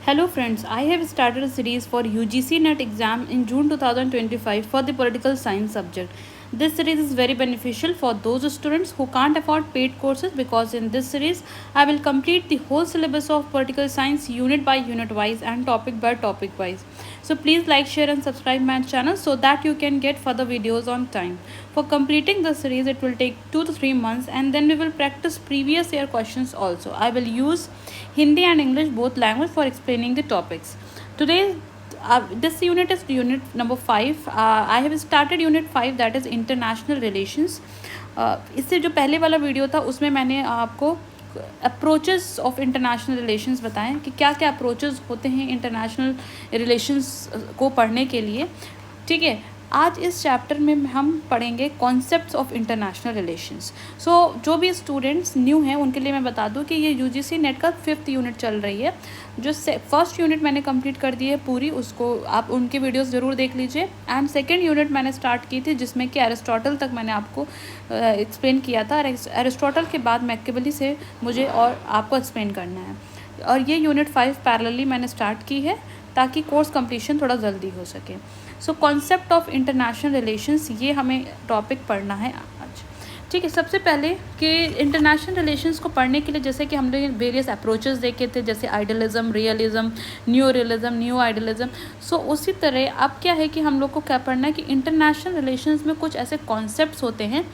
Hello friends, I have started a series for UGC NET exam in June 2025 for the political science subject. This series is very beneficial for those students who can't afford paid courses because in this series I will complete the whole syllabus of political science unit by unit wise and topic by topic wise. So please like, share and subscribe my channel so that you can get further videos on time. For completing the series it will take 2 to 3 months and then we will practice previous year questions also. I will use Hindi and English both language for explaining the topics. Today this unit is unit number 5. I have started unit 5 that is international relations. इससे जो पहले वाला video था उसमें मैंने आपको approaches of international relations बताएं कि क्या क्या अप्रोचेस होते हैं इंटरनेशनल रिलेशंस को पढ़ने के लिए. ठीक है, आज इस चैप्टर में हम पढ़ेंगे कॉन्सेप्ट्स ऑफ इंटरनेशनल रिलेशंस. सो जो भी स्टूडेंट्स न्यू हैं उनके लिए मैं बता दूं कि ये यूजीसी नेट का 5th यूनिट चल रही है. जो फर्स्ट यूनिट मैंने कंप्लीट कर दी है पूरी, उसको आप उनके वीडियोस ज़रूर देख लीजिए. एंड सेकेंड यूनिट मैंने स्टार्ट की थी जिसमें कि एरिस्टोटल तक मैंने आपको एक्सप्लेन किया था. एरिस्टोटल के बाद मैकियावेली से मुझे और आपको एक्सप्लेन करना है. और ये यूनिट 5 पैरेलली मैंने स्टार्ट की है ताकि कोर्स कंप्लीशन थोड़ा जल्दी हो सके. So concept of international relations, ये हमें टॉपिक पढ़ना है आज. ठीक है, सबसे पहले कि इंटरनेशनल रिलेशंस को पढ़ने के लिए जैसे कि हमने वेरियस अप्रोचेस देखे थे, जैसे आइडियलिज्म, रियलिज्म, न्यू आइडियलिज्म. सो उसी तरह अब क्या है कि हम लोग को क्या पढ़ना है कि इंटरनेशनल रिलेशंस में कुछ ऐसे कॉन्सेप्ट्स होते हैं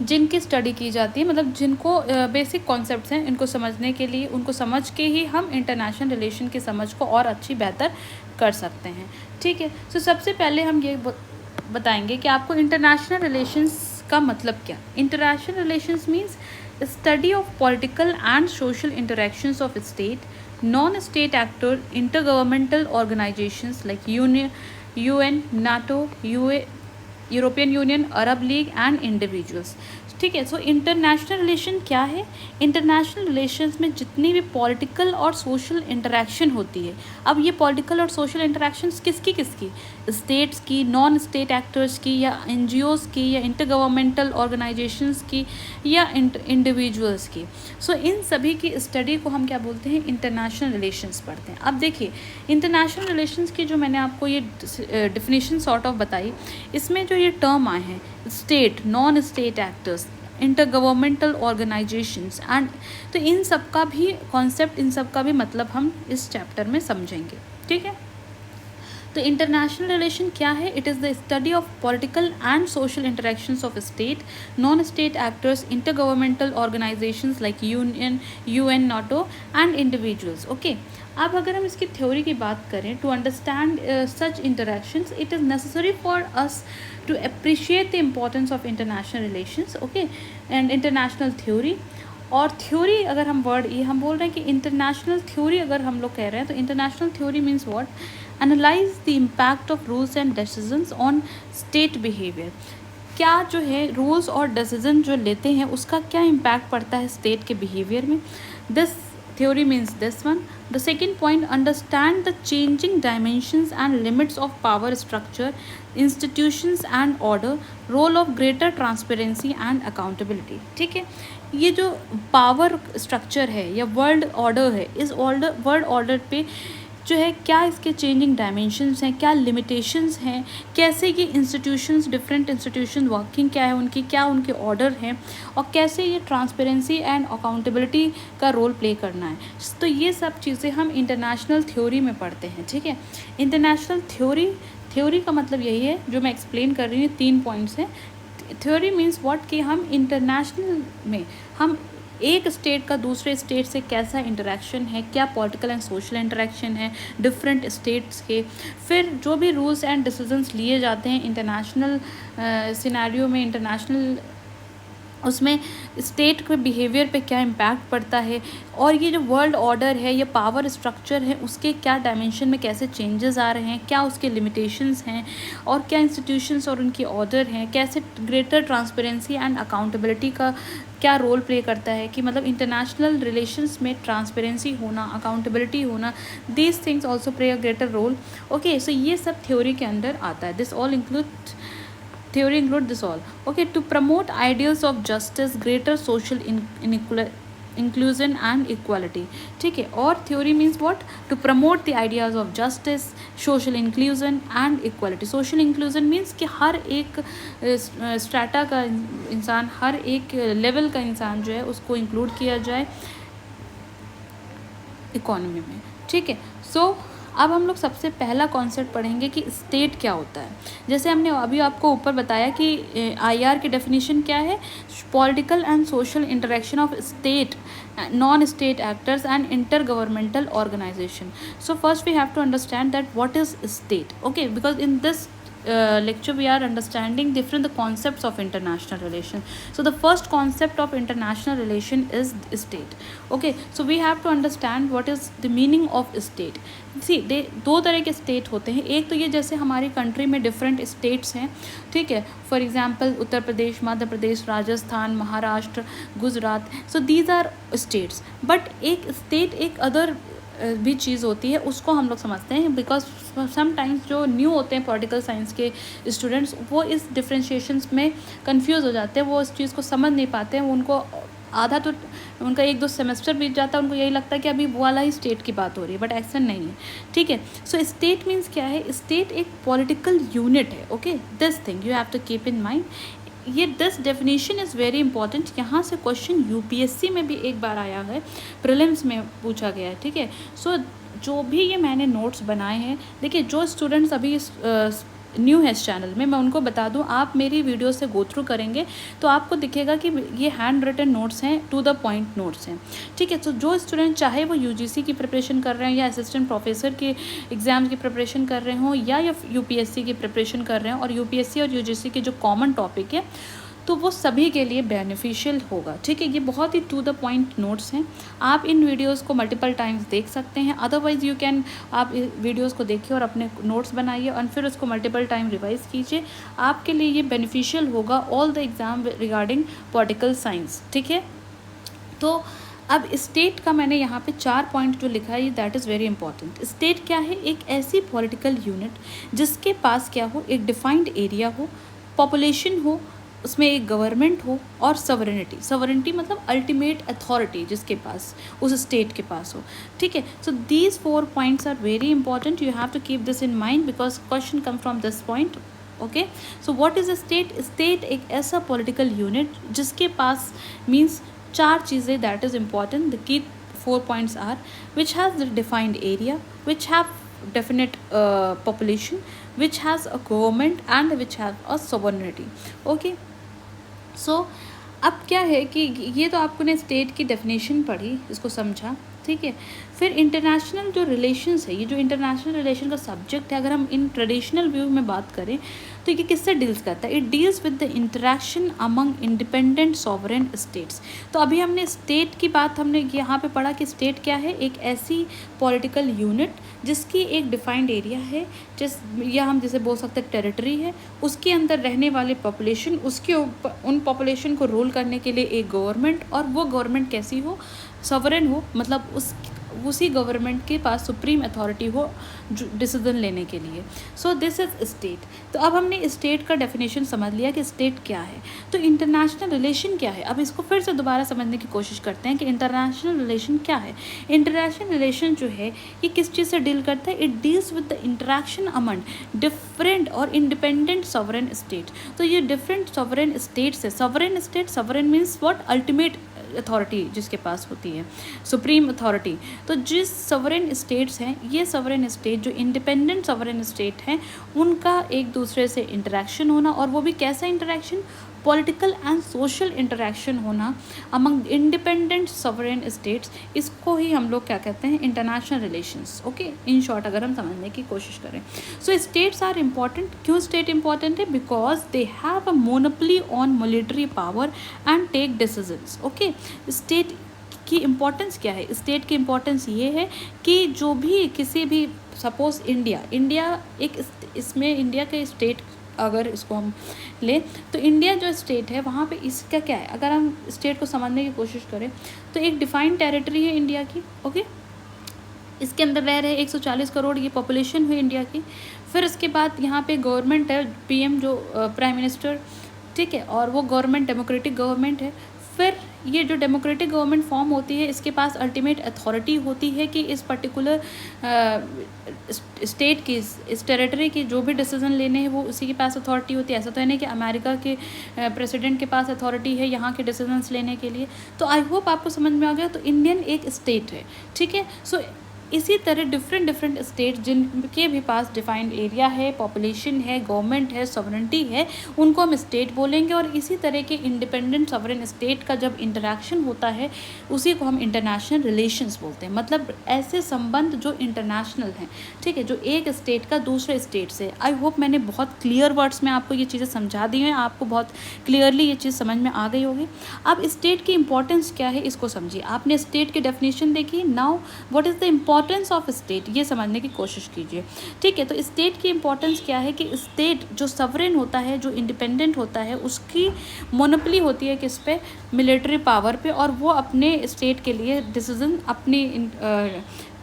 जिनकी स्टडी की जाती है, मतलब जिनको बेसिक कॉन्सेप्ट्स हैं, इनको समझने के लिए उनको समझ के ही हम इंटरनेशनल रिलेशन की समझ को और अच्छी बेहतर कर सकते हैं. ठीक है, सो सबसे पहले हम ये बताएंगे कि आपको इंटरनेशनल रिलेशंस का मतलब क्या. International relations means study of political and social interactions of state, non state actor, intergovernmental organisations like UN, NATO, European union, Arab league and individuals. ठीक है, सो इंटरनेशनल रिलेशन क्या है. इंटरनेशनल रिलेशंस में जितनी भी पॉलिटिकल और social interaction होती है. अब ये पॉलिटिकल और सोशल इंटरेक्शंस किसकी स्टेट्स की, नॉन स्टेट एक्टर्स की, या एनजीओज की, या इंटरगवर्नमेंटल ऑर्गेनाइजेशंस की, या इंडिविजुअल्स की. सो इन सभी की स्टडी को हम क्या बोलते हैं, इंटरनेशनल रिलेशंस पढ़ते हैं. अब देखिए, इंटरनेशनल रिलेशंस की जो मैंने आपको ये डिफिनीशन सॉर्ट ऑफ बताई, इसमें जो ये टर्म आए हैं state, non state actors, intergovernmental organisations and, तो इन सब का भी कॉन्सेप्ट, इन सब का भी मतलब हम इस चैप्टर में समझेंगे. ठीक है, तो इंटरनेशनल रिलेशन क्या है. It is the study of political and social interactions of state, non state actors, intergovernmental organisations like UN, NATO and individuals. Okay, अब अगर हम इसकी थ्योरी की बात करें, to understand such interactions it is necessary for us to appreciate the importance of international relations. okay, and international theory. और theory अगर हम वर्ड ये हम बोल रहे हैं कि इंटरनेशनल थ्योरी अगर हम लोग कह रहे हैं तो international theory means what, analyse the impact of rules and decisions on state behaviour. क्या जो है रूल्स और डिसीजन जो लेते हैं उसका क्या इम्पैक्ट पड़ता है स्टेट के बिहेवियर में. This theory means this one. The second point, understand the changing dimensions and limits of power structure, institutions and order, role of greater transparency and accountability. ठीक है, ये जो पावर स्ट्रक्चर है या वर्ल्ड ऑर्डर है, इस world order पे जो है क्या इसके चेंजिंग डायमेंशंस हैं, क्या लिमिटेशंस हैं, कैसे ये इंस्टीट्यूशंस, डिफरेंट इंस्टीट्यूशन वर्किंग क्या है उनकी, क्या उनके ऑर्डर हैं, और कैसे ये ट्रांसपेरेंसी एंड अकाउंटेबिलिटी का रोल प्ले करना है. तो ये सब चीज़ें हम इंटरनेशनल थ्योरी में पढ़ते हैं. ठीक है, इंटरनेशनल थ्योरी का मतलब यही है जो मैं एक्सप्लेन कर रही हूँ, 3 पॉइंट्स हैं. थ्योरी मीन्स व्हाट कि हम इंटरनेशनल में हम एक स्टेट का दूसरे स्टेट से कैसा इंटरेक्शन है, क्या पॉलिटिकल एंड सोशल इंटरेक्शन है डिफरेंट स्टेट्स के, फिर जो भी रूल्स एंड डिसीजंस लिए जाते हैं इंटरनेशनल सिनेरियो में, इंटरनेशनल उसमें स्टेट के बिहेवियर पे क्या इम्पैक्ट पड़ता है, और ये जो वर्ल्ड ऑर्डर है, ये पावर स्ट्रक्चर है, उसके क्या डायमेंशन में कैसे चेंजेस आ रहे हैं, क्या उसके लिमिटेशंस हैं, और क्या इंस्टीट्यूशंस और उनके ऑर्डर हैं, कैसे ग्रेटर ट्रांसपेरेंसी एंड अकाउंटेबिलिटी का क्या रोल प्ले करता है, कि मतलब इंटरनेशनल रिलेशंस में ट्रांसपेरेंसी होना, अकाउंटेबिलिटी होना, these things also play a greater role. Okay, so ये सब थ्योरी के अंदर आता है. This all include this all. Okay, to promote ideals of justice, greater social inclusion and equality, ठीक है। और theory means what, to promote the ideas of justice, social inclusion and equality. Social inclusion means कि हर एक strata का इंसान, हर एक level का इंसान जो है उसको इंक्लूड किया जाए इकोनॉमी में, ठीक है। सो अब हम लोग सबसे पहला कॉन्सेप्ट पढ़ेंगे कि स्टेट क्या होता है। जैसे हमने अभी आपको ऊपर बताया कि आईआर की डेफिनेशन क्या है, political and social interaction of state, non state actors and inter governmental organisation. So first we have to understand that what is state, okay, because in this lecture we are understanding different the concepts of international relation. So the first concept of international relation is state, okay. So we have to understand what is the meaning of state. See, दो तरह के state होते हैं। एक तो ये जैसे हमारी कंट्री में डिफरेंट स्टेट्स हैं, ठीक है, for example Uttar Pradesh, Madhya Pradesh, Rajasthan, Maharashtra, Gujarat, so these are states. But एक स्टेट एक अदर भी चीज़ होती है, उसको हम लोग समझते हैं, बिकॉज समटाइम्स जो न्यू होते हैं पॉलिटिकल साइंस के स्टूडेंट्स वो इस डिफ्रेंशिएशंस में कंफ्यूज हो जाते हैं, वो इस चीज़ को समझ नहीं पाते हैं, उनको आधा तो उनका 1-2 सेमेस्टर बीत जाता है, उनको यही लगता है कि अभी वो वाला ही स्टेट की बात हो रही है, बट ऐसा नहीं है, ठीक है। सो स्टेट मीन्स क्या है, स्टेट एक पॉलिटिकल यूनिट है, okay, this thing you have to keep in mind. ये this definition is very important. यहाँ से क्वेश्चन यूपीएससी में भी एक बार आया है, प्रीलिम्स में पूछा गया है, ठीक है। सो जो भी ये मैंने नोट्स बनाए हैं, देखिए जो स्टूडेंट्स अभी न्यू है इस चैनल में, मैं उनको बता दूं, आप मेरी वीडियो से गो थ्रू करेंगे तो आपको दिखेगा कि ये हैंड रिटन नोट्स हैं, टू द पॉइंट नोट्स हैं, ठीक है। तो जो स्टूडेंट चाहे वो यूजीसी की प्रिपरेशन कर रहे हैं या असिस्टेंट प्रोफेसर के एग्ज़ाम की प्रिपरेशन कर रहे हों या यूपीएससी की प्रिपरेशन कर रहे हैं, और यूपीएससी और यूजीसी के जो कॉमन टॉपिक है तो वो सभी के लिए बेनिफिशियल होगा, ठीक है। ये बहुत ही टू द पॉइंट नोट्स हैं। आप इन वीडियोस को मल्टीपल टाइम्स देख सकते हैं, अदरवाइज़ यू कैन, आप वीडियोस को देखिए और अपने नोट्स बनाइए और फिर उसको मल्टीपल टाइम रिवाइज कीजिए, आपके लिए ये बेनिफिशियल होगा all the exam regarding political science, ठीक है। तो अब स्टेट का मैंने यहाँ पे 4 पॉइंट जो लिखा है, that is very important. State क्या है, एक ऐसी पॉलिटिकल यूनिट जिसके पास क्या हो, एक डिफाइंड एरिया हो, पॉपुलेशन हो, उसमें एक गवर्नमेंट हो, और सॉवरेनिटी। सॉवरेनिटी मतलब अल्टीमेट अथॉरिटी जिसके पास, उस स्टेट के पास हो, ठीक है। So these 4 points are very important, you have to keep this in mind because question come from this point, okay. So what is a state? State एक ऐसा पॉलिटिकल यूनिट जिसके पास मीन्स 4 चीज़ें, that is important. The key 4 points are which has the defined area, which have definite population, which has a government and which has a sovereignty, okay. So अब क्या है कि ये तो आपने स्टेट की डेफिनेशन पढ़ी, इसको समझा, ठीक है। फिर इंटरनेशनल जो रिलेशंस है, ये जो इंटरनेशनल रिलेशन का सब्जेक्ट है, अगर हम इन ट्रेडिशनल व्यू में बात करें तो ये किससे डील्स करता है? It deals with the interaction among independent sovereign states. तो अभी हमने स्टेट की बात हमने यहाँ पे पढ़ा कि स्टेट क्या है, एक ऐसी पॉलिटिकल यूनिट जिसकी एक डिफाइंड एरिया है, या हम जैसे बोल सकते हैं टेरिटरी है, उसके अंदर रहने वाले पॉपुलेशन, उसके ऊपर उन पॉपुलेशन को रूल करने के लिए एक गवर्नमेंट, और वो गवर्नमेंट कैसी हो, सॉवरेन हो, मतलब उसी गवर्नमेंट के पास सुप्रीम अथॉरिटी हो डिसीजन लेने के लिए। So this is state. तो अब हमने स्टेट का डेफिनेशन समझ लिया कि स्टेट क्या है। तो इंटरनेशनल रिलेशन क्या है, अब इसको फिर से दोबारा समझने की कोशिश करते हैं कि इंटरनेशनल रिलेशन क्या है। इंटरनेशनल रिलेशन जो है ये किस चीज़ से डील करता है? It deals with the interaction among different और इंडिपेंडेंट सॉवरेन स्टेट। तो ये डिफरेंट सॉवरेन स्टेट्स है। Sovereign state, sovereign means what, ultimate authority जिसके पास होती है, सुप्रीम अथॉरिटी। तो जिस सॉवरेन स्टेट्स हैं, ये सॉवरेन स्टेट जो इंडिपेंडेंट सॉवरेन स्टेट हैं, उनका एक दूसरे से इंटरेक्शन होना, और वो भी कैसा interaction, political and social interaction होना अमंग इंडिपेंडेंट सॉवरेन स्टेट्स, इसको ही हम लोग क्या कहते हैं, international relations, okay. In short अगर हम समझने की कोशिश करें, सो स्टेट्स आर इम्पॉर्टेंट। क्यों स्टेट इम्पॉर्टेंट है? Because they have a monopoly on military power and take decisions, okay. State की इम्पोर्टेंस क्या है? स्टेट की इम्पोर्टेंस ये है कि जो भी किसी भी, सपोज इंडिया एक, इसमें इंडिया के स्टेट अगर इसको हम लें तो इंडिया जो स्टेट है वहाँ पे इसका क्या है, अगर हम स्टेट को समझने की कोशिश करें तो एक डिफाइंड टेरिटरी है इंडिया की, ओके। इसके अंदर रह रहे 140 करोड़ ये पॉपुलेशन हुई इंडिया की। फिर इसके बाद यहाँ पे गवर्नमेंट है, पीएम जो प्राइम मिनिस्टर, ठीक है, और वो गवर्नमेंट डेमोक्रेटिक गवर्नमेंट है। फिर ये जो डेमोक्रेटिक गवर्नमेंट फॉर्म होती है इसके पास अल्टीमेट अथॉरिटी होती है कि इस पर्टिकुलर स्टेट की, इस टेरिटरी की जो भी डिसीजन लेने हैं वो उसी के पास अथॉरिटी होती है। ऐसा तो है नहीं कि अमेरिका के प्रेसिडेंट के पास अथॉरिटी है यहाँ के डिसीजंस लेने के लिए। तो आई होप आपको समझ में आ गया। तो इंडियन एक स्टेट है, ठीक है। सो इसी तरह डिफरेंट स्टेट जिनके भी पास डिफाइंड एरिया है, पॉपुलेशन है, गवर्नमेंट है, सॉवरेंटी है, उनको हम स्टेट बोलेंगे। और इसी तरह के इंडिपेंडेंट सॉवरेन स्टेट का जब इंटरेक्शन होता है उसी को हम इंटरनेशनल रिलेशंस बोलते हैं। मतलब ऐसे संबंध जो इंटरनेशनल हैं, ठीक है, जो एक स्टेट का दूसरे स्टेट से। आई होप मैंने बहुत क्लियर वर्ड्स में आपको ये चीज़ें समझा दी हैं, आपको बहुत क्लियरली ये चीज़ समझ में आ गई होगी। अब स्टेट की इंपॉर्टेंस क्या है इसको समझिए। आपने स्टेट की डेफिनेशन देखी, now what is the importance of state, ये समझने की कोशिश कीजिए, ठीक है। तो स्टेट की इंपॉर्टेंस क्या है कि स्टेट जो सवरेन होता है, जो इंडिपेंडेंट होता है, उसकी मोनोपली होती है किस पे, मिलिट्री पावर पे। और वो अपने स्टेट के लिए डिसीजन अपनी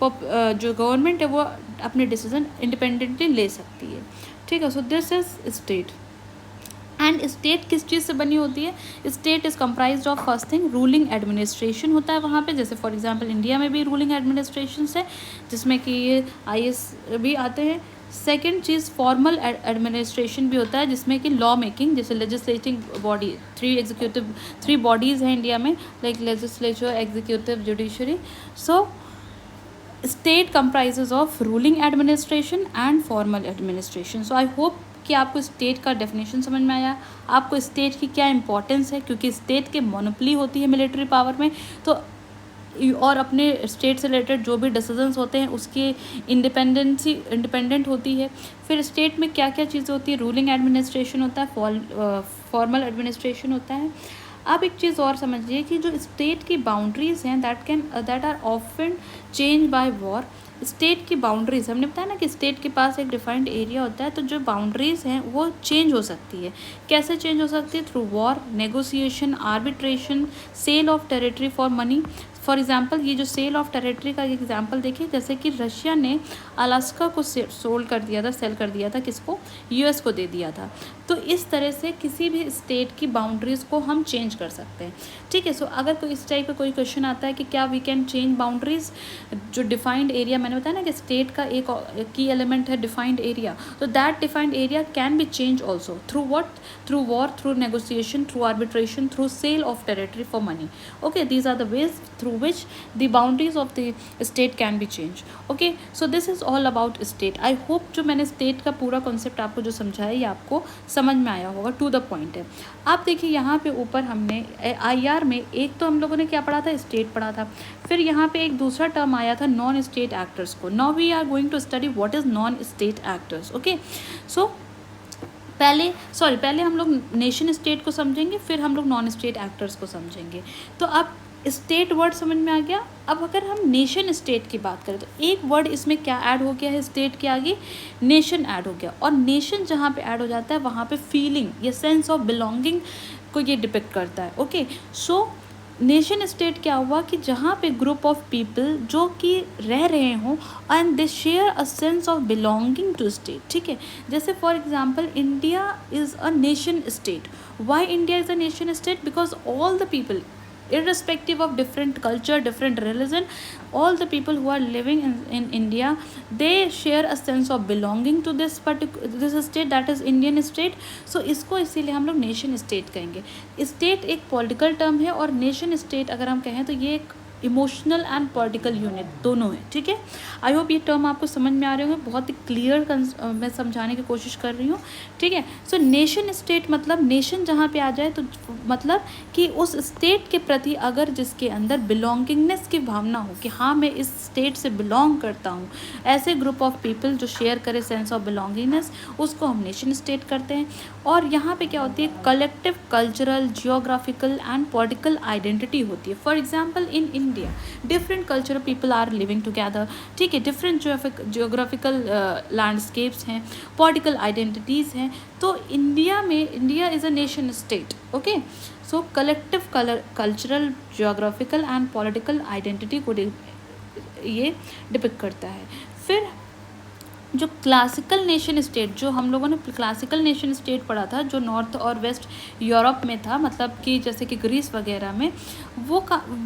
जो गवर्नमेंट है वो अपने डिसीजन इंडिपेंडेंटली ले सकती है, ठीक है। So this is state. And state किस चीज़ से बनी होती है? State is comprised of first thing ruling administration होता है वहाँ पे, जैसे फॉर एग्जांपल इंडिया में भी रूलिंग एडमिनिस्ट्रेशन है जिसमें कि ये आईएएस भी आते हैं। सेकेंड चीज़ फॉर्मल एडमिनिस्ट्रेशन भी होता है जिसमें कि लॉ मेकिंग, जैसे लेजिस्लेटिंग बॉडी, थ्री बॉडीज़ हैं इंडिया में, like legislature, executive, judiciary. So state comprises of ruling administration and formal administration. So I hope कि आपको स्टेट का डेफिनेशन समझ में आया, आपको स्टेट की क्या इंपॉर्टेंस है, क्योंकि स्टेट के मोनोपली होती है मिलिट्री पावर में। तो और अपने स्टेट से रिलेटेड जो भी डिसीजंस होते हैं उसकी इंडिपेंडेंट होती है। फिर स्टेट में क्या क्या चीज़ें होती है, रूलिंग एडमिनिस्ट्रेशन होता है, फॉर्मल एडमिनिस्ट्रेशन होता है। अब एक चीज़ और समझिए कि जो स्टेट की बाउंड्रीज़ हैं that are often change by war. State की बाउंड्रीज, हमने बताया ना कि स्टेट के पास एक डिफाइंड एरिया होता है, तो जो बाउंड्रीज हैं वो चेंज हो सकती है। कैसे चेंज हो सकती है? Through war, negotiation, arbitration, sale of territory for money. For example ये जो सेल ऑफ टेरिटरी का एग्जांपल देखिए, जैसे कि रशिया ने अलास्का को सेल कर दिया था, किसको? यूएस को दे दिया था। तो इस तरह से किसी भी स्टेट की बाउंड्रीज़ को हम चेंज कर सकते हैं, ठीक है। सो अगर कोई इस टाइप का कोई क्वेश्चन आता है कि क्या वी कैन चेंज बाउंड्रीज, जो डिफाइंड एरिया, मैंने बताया ना कि स्टेट का एक की एलिमेंट है डिफाइंड एरिया, तो that defined area can be change also through what? Through war, through negotiation, through arbitration, through sale of territory for money. Okay, these are the ways through which the boundaries of the state can be changed. Okay, so this is all about state. I hope जो मैंने state का पूरा concept आपको जो समझाया ये आपको समझ में आया होगा, to the point है। आप देखिए यहाँ पे ऊपर हमने IR में एक तो हम लोगों ने क्या पढ़ा था? स्टेट पढ़ा था। फिर यहाँ पे एक दूसरा टर्म आया था नॉन स्टेट एक्टर्स को। Now we are going to study what is non state actors. Okay, so पहले हम लोग नेशन स्टेट को समझेंगे, फिर हम लोग नॉन स्टेट एक्टर्स को समझेंगे। तो अब स्टेट वर्ड समझ में आ गया। अब अगर हम नेशन स्टेट की बात करें तो एक वर्ड इसमें क्या ऐड हो गया है स्टेट के आगे? नेशन ऐड हो गया। और नेशन जहाँ पे ऐड हो जाता है वहाँ पे फीलिंग या सेंस ऑफ बिलोंगिंग को ये डिपिक्ट करता है। ओके, सो नेशन स्टेट क्या हुआ कि जहाँ पे ग्रुप ऑफ पीपल जो कि रह रहे हों and they share a sense of belonging to state, ठीक है। जैसे for example India is a nation state. Why India is a nation state? Because all the people, irrespective of different culture, different religion, all the people who are living in India, they share a sense of belonging to this state, that is Indian state. So इसको इसीलिए हम लोग nation state कहेंगे। State एक political term है और nation state अगर हम कहें तो ये एक इमोशनल एंड पॉलिटिकल यूनिट दोनों है, ठीक है। आई होप ये टर्म आपको समझ में आ रहे होंगे, बहुत ही क्लियर मैं समझाने की कोशिश कर रही हूँ, ठीक है। सो नेशन स्टेट मतलब नेशन जहाँ पे आ जाए तो मतलब कि उस स्टेट के प्रति अगर जिसके अंदर बिलोंगिंगनेस की भावना हो कि हाँ मैं इस स्टेट से बिलोंग करता हूँ, ऐसे ग्रुप ऑफ पीपल जो शेयर करे सेंस ऑफ बिलोंगिंगनेस, उसको हम नेशन स्टेट करते हैं। और यहाँ पे क्या होती है? Collective cultural, geographical and political identity होती है। For example in India different cultural people are living together, ठीक है। डिफरेंट जियोग्राफिकल लैंडस्केप्स हैं, पॉलिटिकल आइडेंटिटीज़ हैं। तो India is a nation state. Okay, so collective cultural, geographical and political identity को ये depict करता है। फिर जो क्लासिकल नेशन स्टेट, जो हम लोगों ने क्लासिकल नेशन स्टेट पढ़ा था, जो नॉर्थ और वेस्ट यूरोप में था, मतलब कि जैसे कि ग्रीस वगैरह में, वो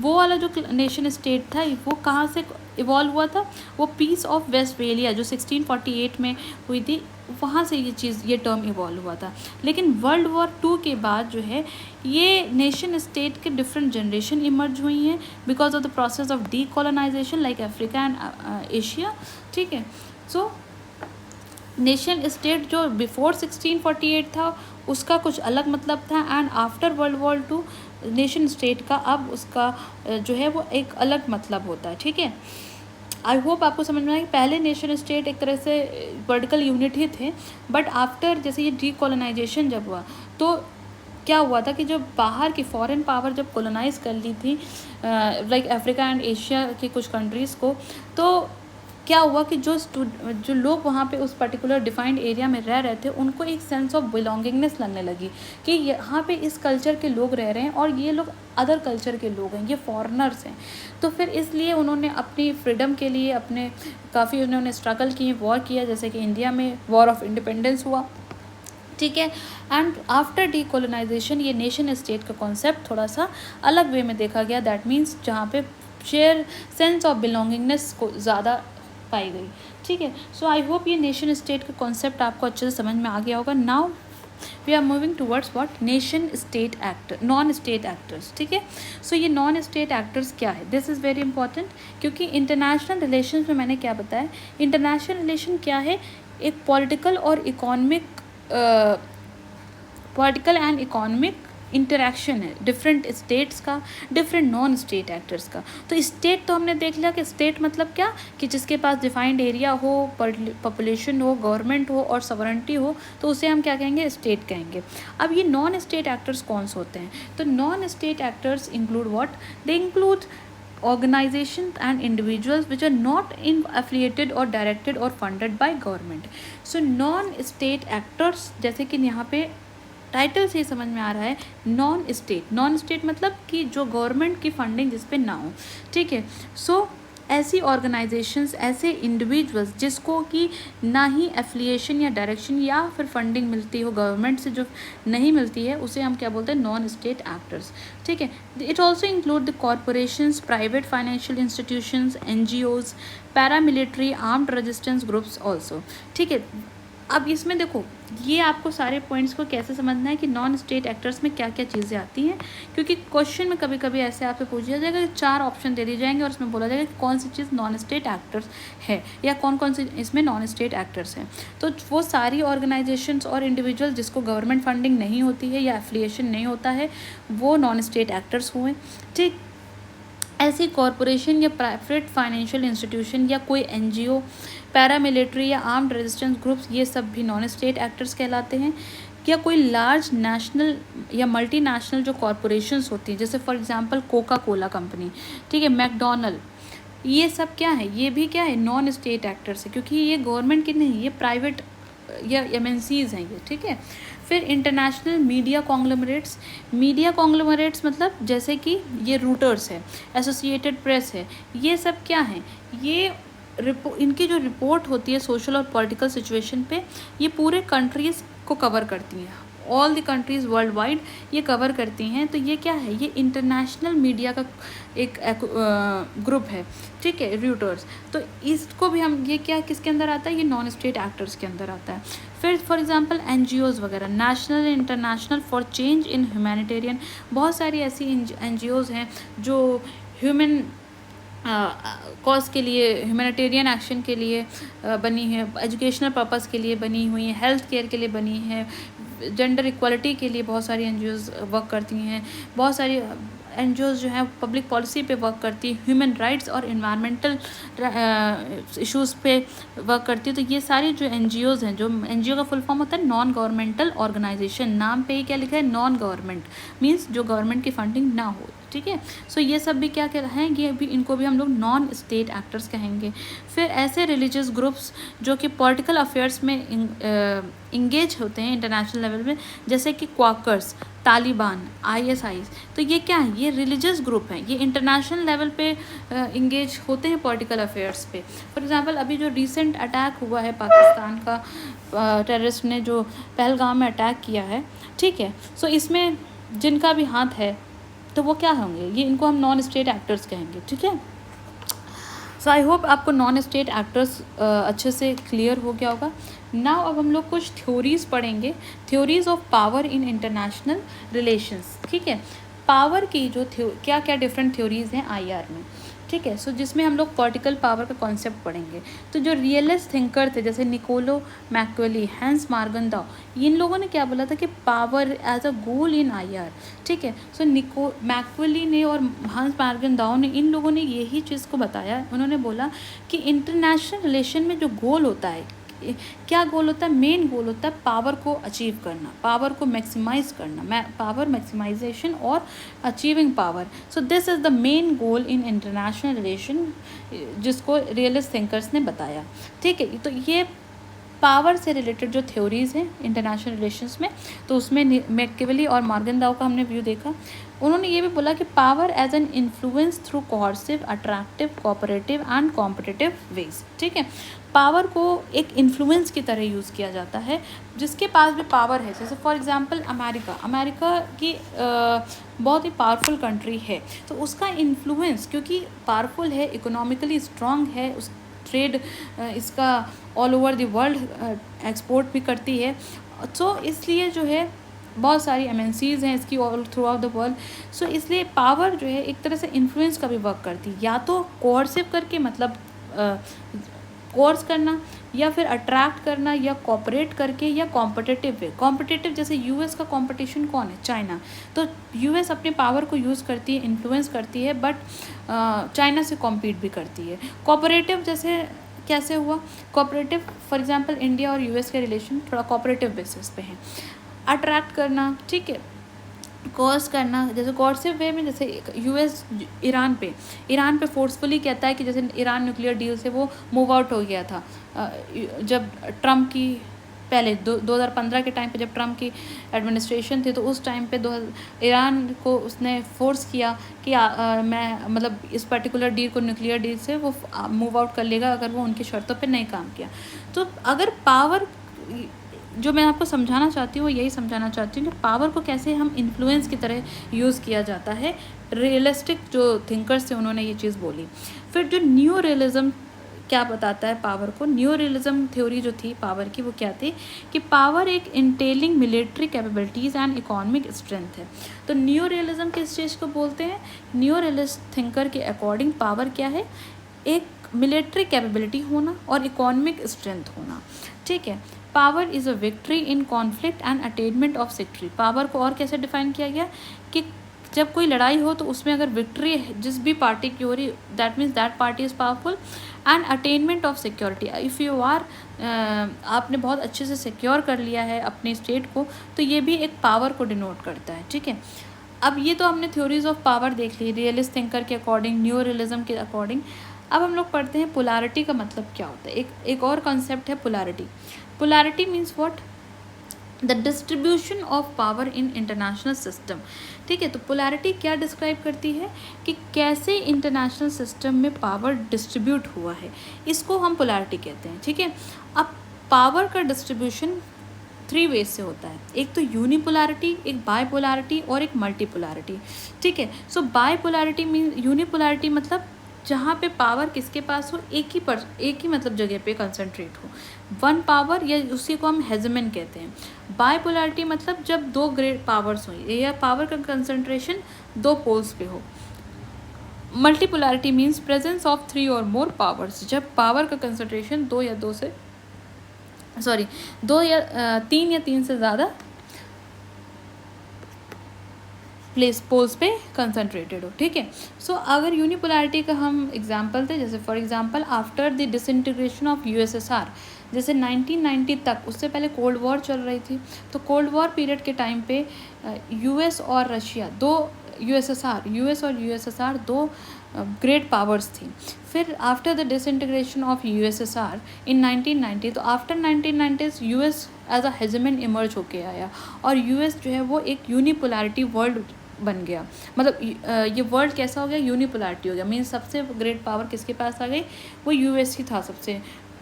वाला जो नेशन स्टेट था वो कहाँ से इवॉल्व हुआ था? वो पीस ऑफ वेस्टफेलिया जो 1648 में हुई थी, वहाँ से ये टर्म इवॉल्व हुआ था। लेकिन वर्ल्ड वॉर 2 के बाद जो है ये नेशन स्टेट के डिफरेंट जनरेशन इमर्ज हुई हैं because of the process of decolonisation like Africa and Asia. ठीक है, सो नेशन स्टेट जो बिफोर 1648 था उसका कुछ अलग मतलब था, and after world war 2 nation state का अब उसका जो है वो एक अलग मतलब होता है। ठीक है, आई होप आपको समझ में आया कि पहले नेशन स्टेट एक तरह से पॉलिटिकल यूनिट ही थे, बट आफ्टर जैसे ये डीकोलोनाइजेशन जब हुआ तो क्या हुआ था कि जो बाहर की फॉरेन पावर जब कोलोनाइज कर ली थी लाइक अफ्रीका एंड एशिया के कुछ कंट्रीज़ को, तो क्या हुआ कि जो लोग वहाँ पे उस पर्टिकुलर डिफाइंड एरिया में रह रहे थे उनको एक सेंस ऑफ बिलोंगिंगनेस लगने लगी कि यहाँ पे इस कल्चर के लोग रह रहे हैं और ये लोग अदर कल्चर के लोग हैं, ये फॉरेनर्स हैं। तो फिर इसलिए उन्होंने अपनी फ्रीडम के लिए अपने काफ़ी उन्होंने स्ट्रगल किए, वॉर किया, जैसे कि इंडिया में वॉर ऑफ इंडिपेंडेंस हुआ। ठीक है, एंड आफ्टर डीकोलोनाइजेशन ये नेशन स्टेट का कॉन्सेप्ट थोड़ा सा अलग वे में देखा गया, दैट मीन्स जहाँ पे शेयर सेंस ऑफ बिलोंगिंगनेस को ज़्यादा पाई गई। ठीक है, सो आई होप ये नेशन स्टेट का कॉन्सेप्ट आपको अच्छे से समझ में आ गया होगा। Now we are moving towards what nation state actor, non state actors. ठीक है, सो ये नॉन स्टेट एक्टर्स क्या है, दिस इज़ वेरी इंपॉर्टेंट, क्योंकि इंटरनेशनल रिलेशन में मैंने क्या बताया, इंटरनेशनल रिलेशन क्या है, एक पॉलिटिकल और economic political and economic interaction है डिफरेंट स्टेट्स का, डिफरेंट नॉन स्टेट एक्टर्स का। तो स्टेट तो हमने देख लिया कि स्टेट मतलब क्या, कि जिसके पास डिफाइंड एरिया हो, पॉपुलेशन हो, गवर्नमेंट हो और सॉवरेनिटी हो, तो उसे हम क्या कहेंगे, स्टेट कहेंगे। अब ये नॉन स्टेट एक्टर्स कौन से होते हैं? तो non state actors include what, they include organizations and individuals which are not affiliated or directed or funded by government. So non state actors, जैसे कि यहाँ पे टाइटल से ही समझ में आ रहा है, नॉन स्टेट मतलब कि जो गवर्नमेंट की फंडिंग जिस पे ना हो। ठीक है, सो ऐसी ऑर्गेनाइजेशंस, ऐसे इंडिविजुअल्स जिसको कि ना ही एफिलिएशन या डायरेक्शन या फिर फंडिंग मिलती हो गवर्नमेंट से, जो नहीं मिलती है, उसे हम क्या बोलते हैं, नॉन स्टेट एक्टर्स। ठीक है, it also include the corporations, private financial institutions, NGOs, paramilitary, armed resistance groups also. ठीक है, अब इसमें देखो ये आपको सारे पॉइंट्स को कैसे समझना है कि नॉन स्टेट एक्टर्स में क्या क्या चीज़ें आती हैं, क्योंकि क्वेश्चन में कभी कभी ऐसे आपसे पूछा जाएगा कि 4 ऑप्शन दे दिए जाएंगे और उसमें बोला जाएगा कि कौन सी चीज़ नॉन स्टेट एक्टर्स है या कौन कौन सी इसमें नॉन स्टेट एक्टर्स हैं। तो वो सारी ऑर्गेनाइजेशंस और इंडिविजुअल जिसको गवर्नमेंट फंडिंग नहीं होती है या एफिलिएशन नहीं होता है, वो नॉन स्टेट एक्टर्स हुए। ठीक, ऐसी कॉरपोरेशन या प्राइवेट फाइनेंशियल इंस्टीट्यूशन या कोई NGO, पैरामिलिट्री या आर्म्ड रेजिस्टेंस ग्रुप्स, ये सब भी नॉन स्टेट एक्टर्स कहलाते हैं। या कोई लार्ज नेशनल या मल्टीनेशनल जो कॉरपोरेशंस होती हैं, जैसे for example Coca Cola company, ठीक है, मैकडोनल्ड, ये सब क्या है, ये भी क्या है, नॉन स्टेट एक्टर्स है, क्योंकि ये गवर्नमेंट की नहीं, ये प्राइवेट या MNCs हैं ये। ठीक है, फिर इंटरनेशनल मीडिया कॉन्ग्लोमरेट्स मतलब जैसे कि ये रूटर्स है, एसोसिएटेड प्रेस है, ये सब क्या है, ये इनकी जो रिपोर्ट होती है सोशल और पॉलिटिकल सिचुएशन पे, ये पूरे कंट्रीज़ को कवर करती हैं, all the countries world wide ये कवर करती हैं। तो ये क्या है, ये इंटरनेशनल मीडिया का एक ग्रुप है। ठीक है, रूटर्स, तो इसको भी हम, ये क्या किसके अंदर आता है, ये नॉन स्टेट एक्टर्स के अंदर आता है। फिर फॉर एग्जांपल NGOs वगैरह, national international for change in humanitarian, बहुत सारी ऐसी NGOs हैं जो ह्यूमन कॉज के लिए, ह्यूमैनिटेरियन एक्शन के लिए बनी है, एजुकेशनल पर्पस के लिए बनी हुई है, हेल्थ केयर के लिए बनी है, जेंडर इक्वालिटी के लिए बहुत सारी NGOs वर्क करती हैं, बहुत सारी NGOs जो हैं पब्लिक पॉलिसी पे वर्क करती है, ह्यूमन राइट्स और इन्वायरमेंटल इश्यूज़ पे वर्क करती है। तो ये सारी जो NGOs हैं, जो NGO का फुल फॉर्म होता है नॉन गवर्नमेंटल ऑर्गेनाइजेशन, नाम पे ही क्या लिखा है, नॉन गवर्नमेंट मीन्स जो गवर्नमेंट की फंडिंग ना हो। ठीक है। सो ये सब भी क्या कहेंगे, अभी इनको भी हम लोग नॉन स्टेट एक्टर्स कहेंगे। फिर ऐसे रिलीजियस ग्रुप्स जो कि पॉलिटिकल अफेयर्स में इंगेज होते हैं इंटरनेशनल लेवल में, जैसे कि क्वाकर्स, तालिबान, ISI, तो ये क्या है, ये रिलीजियस ग्रुप हैं, ये इंटरनेशनल लेवल पे इंगेज होते हैं पॉलिटिकल अफेयर्स पे। फॉर एग्जांपल अभी जो रिसेंट अटैक हुआ है पाकिस्तान का, टेररिस्ट ने जो पहलगाम में अटैक किया है, ठीक है। सो इसमें जिनका भी हाथ है तो वो क्या होंगे, ये इनको हम नॉन स्टेट एक्टर्स कहेंगे, ठीक है। सो आई होप आपको नॉन स्टेट एक्टर्स अच्छे से क्लियर हो गया होगा। नाउ अब हम लोग कुछ थ्योरीज पढ़ेंगे, theories of power in international relations, ठीक है। पावर की जो क्या क्या डिफरेंट थ्योरीज हैं IR में, ठीक है। सो जिसमें हम लोग पॉलिटिकल पावर का कॉन्सेप्ट पढ़ेंगे। तो जो रियलिस्ट थिंकर थे जैसे निकोलो मैकियावेली, हैंस मार्गनदाउ, इन लोगों ने क्या बोला था कि power as a goal in IR, ठीक है। सो मैकियावेली ने और हैंस मार्गनदाउ ने, इन लोगों ने यही चीज़ को बताया। उन्होंने बोला कि इंटरनेशनल रिलेशन में जो गोल होता है, क्या गोल होता है, मेन गोल होता है पावर को अचीव करना, पावर को मैक्सिमाइज करना, पावर मैक्सिमाइजेशन और achieving power. So this is the main goal in international relation, जिसको रियलिस्ट थिंकर्स ने बताया, ठीक है। तो ये पावर से रिलेटेड जो थ्योरीज़ हैं इंटरनेशनल रिलेशंस में, तो उसमें मैकियावेली और मार्गनदाउ का हमने व्यू देखा। उन्होंने ये भी बोला कि power as an influence through coercive, attractive, cooperative and competitive ways, ठीक है। पावर को एक इन्फ्लुएंस की तरह यूज़ किया जाता है, जिसके पास भी पावर है। जैसे फॉर एग्जांपल अमेरिका की बहुत ही पावरफुल कंट्री है, तो उसका इन्फ्लुएंस क्योंकि पावरफुल है, इकोनॉमिकली स्ट्रॉन्ग है, उस ट्रेड इसका all over the world export भी करती है। सो इसलिए जो है बहुत सारी MNCs हैं इसकी all through out the world. So इसलिए पावर जो है एक तरह से इन्फ्लुएंस का भी वर्क करती है, या तो कोऑर्सिव करके, मतलब कोर्स करना, या फिर अट्रैक्ट करना, या कॉपरेट करके, या कॉम्पिटिटिव वे। कॉम्पिटिटिव जैसे US का कंपटीशन कौन है, चाइना, तो US अपने पावर को यूज़ करती है, इन्फ्लुएंस करती है, बट चाइना से कॉम्पीट भी करती है। कॉपरेटिव जैसे कैसे हुआ, कॉपरेटिव फॉर एग्जांपल इंडिया और US के रिलेशन थोड़ा कॉपरेटिव बेसिस पे हैं। अट्रैक्ट करना, ठीक है, कॉज करना, जैसे कोऑर्सिव वे में, जैसे US ईरान पे फोर्सफुली कहता है कि जैसे ईरान न्यूक्लियर डील से वो मूव आउट हो गया था, जब ट्रम्प की पहले 2015 के टाइम पे जब ट्रम्प की एडमिनिस्ट्रेशन थी, तो उस टाइम पे ईरान को उसने फोर्स किया कि मैं मतलब इस पर्टिकुलर डील को, न्यूक्लियर डील से वो मूव आउट कर लेगा अगर वो उनकी शर्तों पे नहीं काम किया। तो अगर पावर, जो मैं आपको समझाना चाहती हूँ वो यही समझाना चाहती हूँ कि पावर को कैसे हम इन्फ्लुएंस की तरह यूज़ किया जाता है। रियलिस्टिक जो थिंकर्स थे उन्होंने ये चीज़ बोली। फिर जो न्यू रियलिज्म क्या बताता है पावर को, न्यू रियलिज्म थ्योरी जो थी पावर की, वो क्या थी कि पावर एक intelligent military capabilities and economic strength है। तो न्यू रियलिज्म किस चीज़ को बोलते हैं, न्यू रियलिस्ट थिंकर के अकॉर्डिंग पावर क्या है, एक मिलिट्री कैपेबिलिटी होना और इकोनॉमिक स्ट्रेंथ होना, ठीक है। Power is a victory in conflict and attainment of security. Power को और कैसे डिफाइन किया गया कि जब कोई लड़ाई हो तो उसमें अगर विक्ट्री जिस भी पार्टी की हो रही, that means that party is powerful. And attainment of security, if you are, आपने बहुत अच्छे से सिक्योर कर लिया है अपने स्टेट को, तो ये भी एक पावर को डिनोट करता है, ठीक है। अब ये तो हमने थ्योरीज ऑफ पावर देख ली, रियलिस्ट थिंकर के अकॉर्डिंग, न्यू रियलिज्म के अकॉर्डिंग। अब हम लोग पढ़ते हैं पोलैरिटी का मतलब क्या होता है। एक और कॉन्सेप्ट है polarity. Polarity means what, the distribution of power in international system, ठीक है। तो पोलैरिटी क्या डिस्क्राइब करती है कि कैसे इंटरनेशनल सिस्टम में पावर डिस्ट्रीब्यूट हुआ है, इसको हम पोलैरिटी कहते हैं, ठीक है। अब पावर का डिस्ट्रीब्यूशन 3 वेज से होता है, एक तो यूनिपोलैरिटी, एक बायपोलैरिटी और एक मल्टीपोलैरिटी, ठीक है। सो बायपोलैरिटी मीन, यूनिपोलैरिटी मतलब जहाँ पे पावर किसके पास हो, एक ही मतलब जगह पे कंसंट्रेट हो, वन पावर, या उसी को हम हेजमन कहते हैं। बायपोलैरिटी मतलब जब 2 ग्रेट पावर्स हो या पावर का कंसंट्रेशन 2 पोल्स पे हो। मल्टीपोलैरिटी मीन्स प्रेजेंस ऑफ 3 और मोर पावर्स, जब पावर का कंसंट्रेशन 2 या 3 से ज़्यादा पोल्स पे कंसंट्रेटेड हो, ठीक है। सो अगर यूनिपोलैरिटी का हम एग्जांपल थे, जैसे for example after the disintegration of USSR, जैसे 1990 तक, उससे पहले कोल्ड वॉर चल रही थी, तो कोल्ड वॉर पीरियड के टाइम पे US और रशिया 2 यूएसएसआर, यूएस और यूएसएसआर दो ग्रेट पावर्स थी। फिर after the disintegration of USSR in 1990, तो after 1990s US as a hegemon emerge होके आया और यूएस जो है वो एक यूनिपोलैरिटी वर्ल्ड बन गया। मतलब ये वर्ल्ड कैसा हो गया, यूनिपोलैरिटी हो गया। मीन्स सबसे ग्रेट पावर किसके पास आ गई, वो यूएस ही था सबसे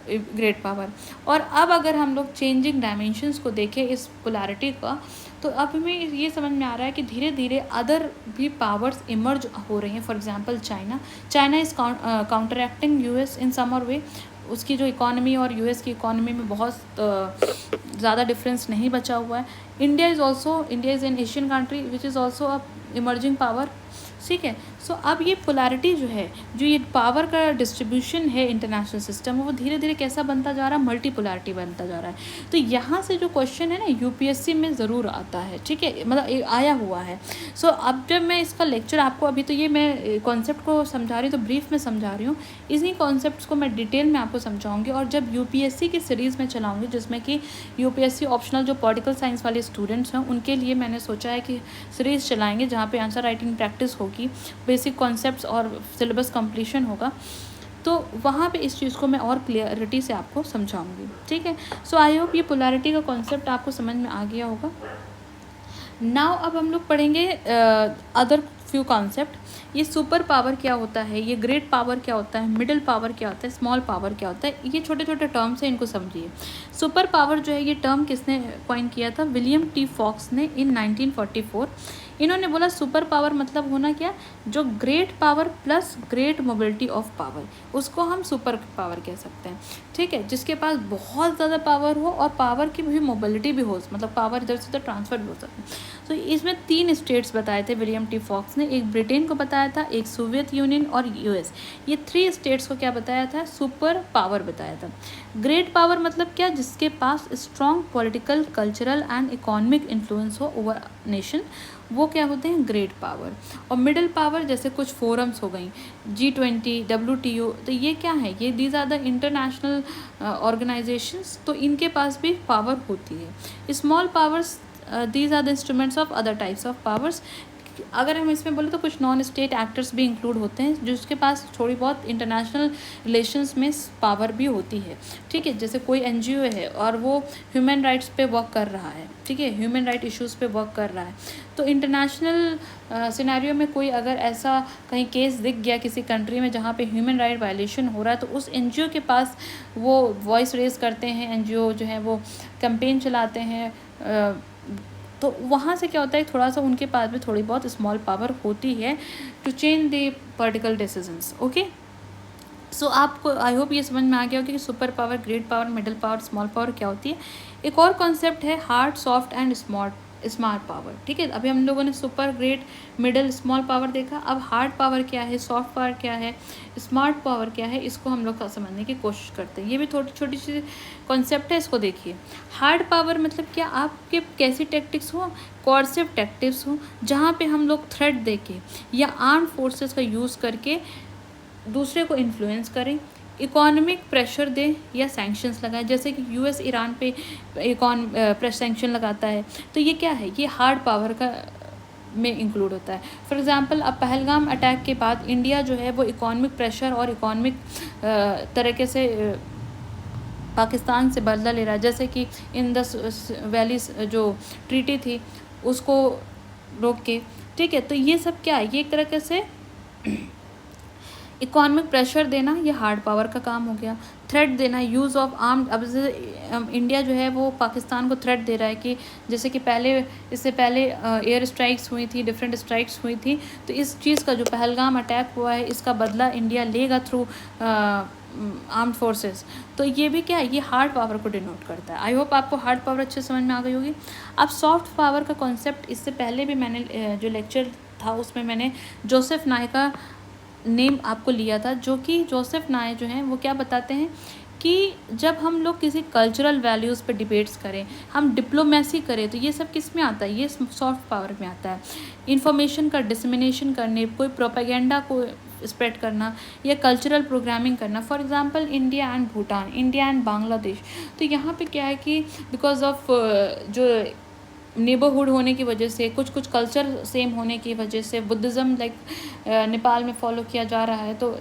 ग्रेट पावर। और अब अगर हम लोग चेंजिंग डायमेंशंस को देखें इस पोलैरिटी का, तो अब हमें ये समझ में आ रहा है कि धीरे धीरे अदर भी पावर्स इमर्ज हो रही हैं। For example China is counter acting US in some और वे। उसकी जो इकॉनमी और यूएस की इकॉनमी में बहुत ज़्यादा डिफरेंस नहीं बचा हुआ है। India is an Asian country which is also a emerging power, ठीक है। सो अब ये पोलैरिटी जो है, जो ये पावर का डिस्ट्रीब्यूशन है इंटरनेशनल सिस्टम, वो धीरे धीरे कैसा बनता जा रहा है, मल्टी पोलैरिटी बनता जा रहा है। तो यहाँ से जो क्वेश्चन है ना यूपीएससी में ज़रूर आता है, ठीक है, मतलब आया हुआ है। सो अब जब मैं इसका लेक्चर आपको, अभी तो ये मैं कॉन्सेप्ट को समझा रही हूँ, तो ब्रीफ में समझा रही हूँ, इन्हीं कॉन्सेप्ट्स को मैं डिटेल में आपको समझाऊंगी। और जब यूपीएससी की सीरीज़ में चलाऊंगी, जिसमें कि यूपीएससी ऑप्शनल जो पॉलिटिकल साइंस वाले स्टूडेंट्स हैं उनके लिए मैंने सोचा है कि सीरीज़ चलाएंगे जहाँ पे आंसर राइटिंग प्रैक्टिस होगी, बेसिक कॉन्सेप्ट्स और सिलेबस कंप्लीशन होगा। तो वहाँ पे इस चीज़ को मैं और क्लियरिटी से आपको समझाऊंगी, ठीक है। सो आई होप ये पोलैरिटी का कॉन्सेप्ट आपको समझ में आ गया होगा। नाउ अब हम लोग पढ़ेंगे अदर फ्यू कॉन्सेप्ट। ये सुपर पावर क्या होता है, ये ग्रेट पावर क्या होता है, मिडिल पावर क्या होता है, स्मॉल पावर क्या होता है, ये छोटे छोटे टर्म्स हैं, इनको समझिए। सुपर पावर जो है ये टर्म किसने कॉइन किया था, विलियम टी फॉक्स ने इन 1944। इन्होंने बोला सुपर पावर मतलब होना क्या, जो great power plus great mobility of power, उसको हम सुपर पावर कह सकते हैं, ठीक है। जिसके पास बहुत ज़्यादा पावर हो और पावर की भी मोबिलिटी भी हो, मतलब पावर इधर से उधर ट्रांसफर भी हो सके। तो इसमें 3 स्टेट्स बताए थे विलियम टी फॉक्स ने, एक ब्रिटेन को बताया था, एक सोवियत यूनियन और यूएस। ये 3 स्टेट्स को क्या बताया था, सुपर पावर बताया था। ग्रेट पावर मतलब क्या, जिसके पास strong political, cultural and economic influence हो ओवर नेशन, वो क्या होते हैं, ग्रेट पावर। और मिडिल पावर जैसे कुछ फोरम्स हो गई, G20, WTO, तो ये क्या है, ये these are the international organisations, तो इनके पास भी पावर होती है। Small powers, these are the instruments of other types of powers. अगर हम इसमें बोले तो कुछ नॉन स्टेट एक्टर्स भी इंक्लूड होते हैं जिसके पास थोड़ी बहुत इंटरनेशनल रिलेशंस में पावर भी होती है, ठीक है। जैसे कोई एनजीओ है और वो ह्यूमन राइट्स पे वर्क कर रहा है, ठीक है, ह्यूमन राइट इश्यूज़ पे वर्क कर रहा है, तो इंटरनेशनल सिनेरियो में कोई अगर ऐसा कहीं केस दिख गया किसी कंट्री में जहाँ पे ह्यूमन राइट वायलेशन हो रहा है, तो उस एनजीओ के पास वो वॉइस रेज करते हैं, एनजीओ जो है वो कैंपेन चलाते हैं, तो वहाँ से क्या होता है, थोड़ा सा उनके पास भी थोड़ी बहुत स्मॉल पावर होती है to change the political decisions, okay. So आपको आई होप ये समझ में आ गया होगा कि super power, great power, middle power, small power क्या होती है। एक और कॉन्सेप्ट है hard, soft and smart power, ठीक है। अभी हम लोगों ने super, great, middle, small power देखा, अब हार्ड पावर क्या है, सॉफ्ट पावर क्या है, स्मार्ट पावर क्या है, इसको हम लोग समझने की कोशिश करते हैं। ये भी थोड़ी छोटी सी कॉन्सेप्ट है, इसको देखिए। हार्ड पावर मतलब क्या, आपके कैसी टैक्टिक्स हो, कोर्सिव टैक्टिक्स हो, जहाँ पे हम लोग थ्रेट देके या आर्म फोर्सेस का यूज़ करके दूसरे को इन्फ्लुएंस करें, इकोनॉमिक प्रेशर दें या सैंक्शंस लगाएं, जैसे कि यूएस ईरान पे सैंक्शन लगाता है, तो ये क्या है, ये हार्ड पावर का में इंक्लूड होता है। फॉर एग्जांपल अब पहलगाम अटैक के बाद इंडिया जो है वो इकोनॉमिक प्रेशर और इकोनॉमिक तरीके से पाकिस्तान से बदला ले रहा है, जैसे कि इंडस वैली जो ट्रीटी थी उसको रोक के, ठीक है। तो ये सब क्या है, ये एक तरीके से इकोनॉमिक प्रेशर देना, ये हार्ड पावर का काम हो गया। थ्रेट देना, यूज़ ऑफ आर्म्ड, अब इंडिया जो है वो पाकिस्तान को थ्रेट दे रहा है कि जैसे कि इससे पहले एयर स्ट्राइक्स हुई थी, डिफरेंट स्ट्राइक्स हुई थी, तो इस चीज़ का जो पहलगाम अटैक हुआ है इसका बदला इंडिया लेगा थ्रू आर्म्ड फोर्सेस। तो ये भी क्या है, ये हार्ड पावर को डिनोट करता है। आई होप आपको हार्ड पावर अच्छे समझ में आ गई होगी। अब सॉफ्ट पावर का कॉन्सेप्ट, इससे पहले भी मैंने जो लेक्चर था उसमें मैंने जोसेफ नाय का नेम आपको लिया था, जो कि जोसेफ नाय जो हैं वो क्या बताते हैं कि जब हम लोग किसी कल्चरल वैल्यूज़ पे डिबेट्स करें, हम डिप्लोमेसी करें, तो ये सब किस में आता है, ये सॉफ्ट पावर में आता है। इंफॉर्मेशन का डिसमिनेशन करने, कोई प्रोपेगेंडा को स्प्रेड करना या कल्चरल प्रोग्रामिंग करना। For example India and Bhutan, India and Bangladesh, तो यहाँ पे क्या है कि बिकॉज ऑफ जो नेबरहुड होने की वजह से, कुछ कुछ कल्चर सेम होने की वजह से, बुद्धिज़्म लाइक नेपाल में फॉलो किया जा रहा है तो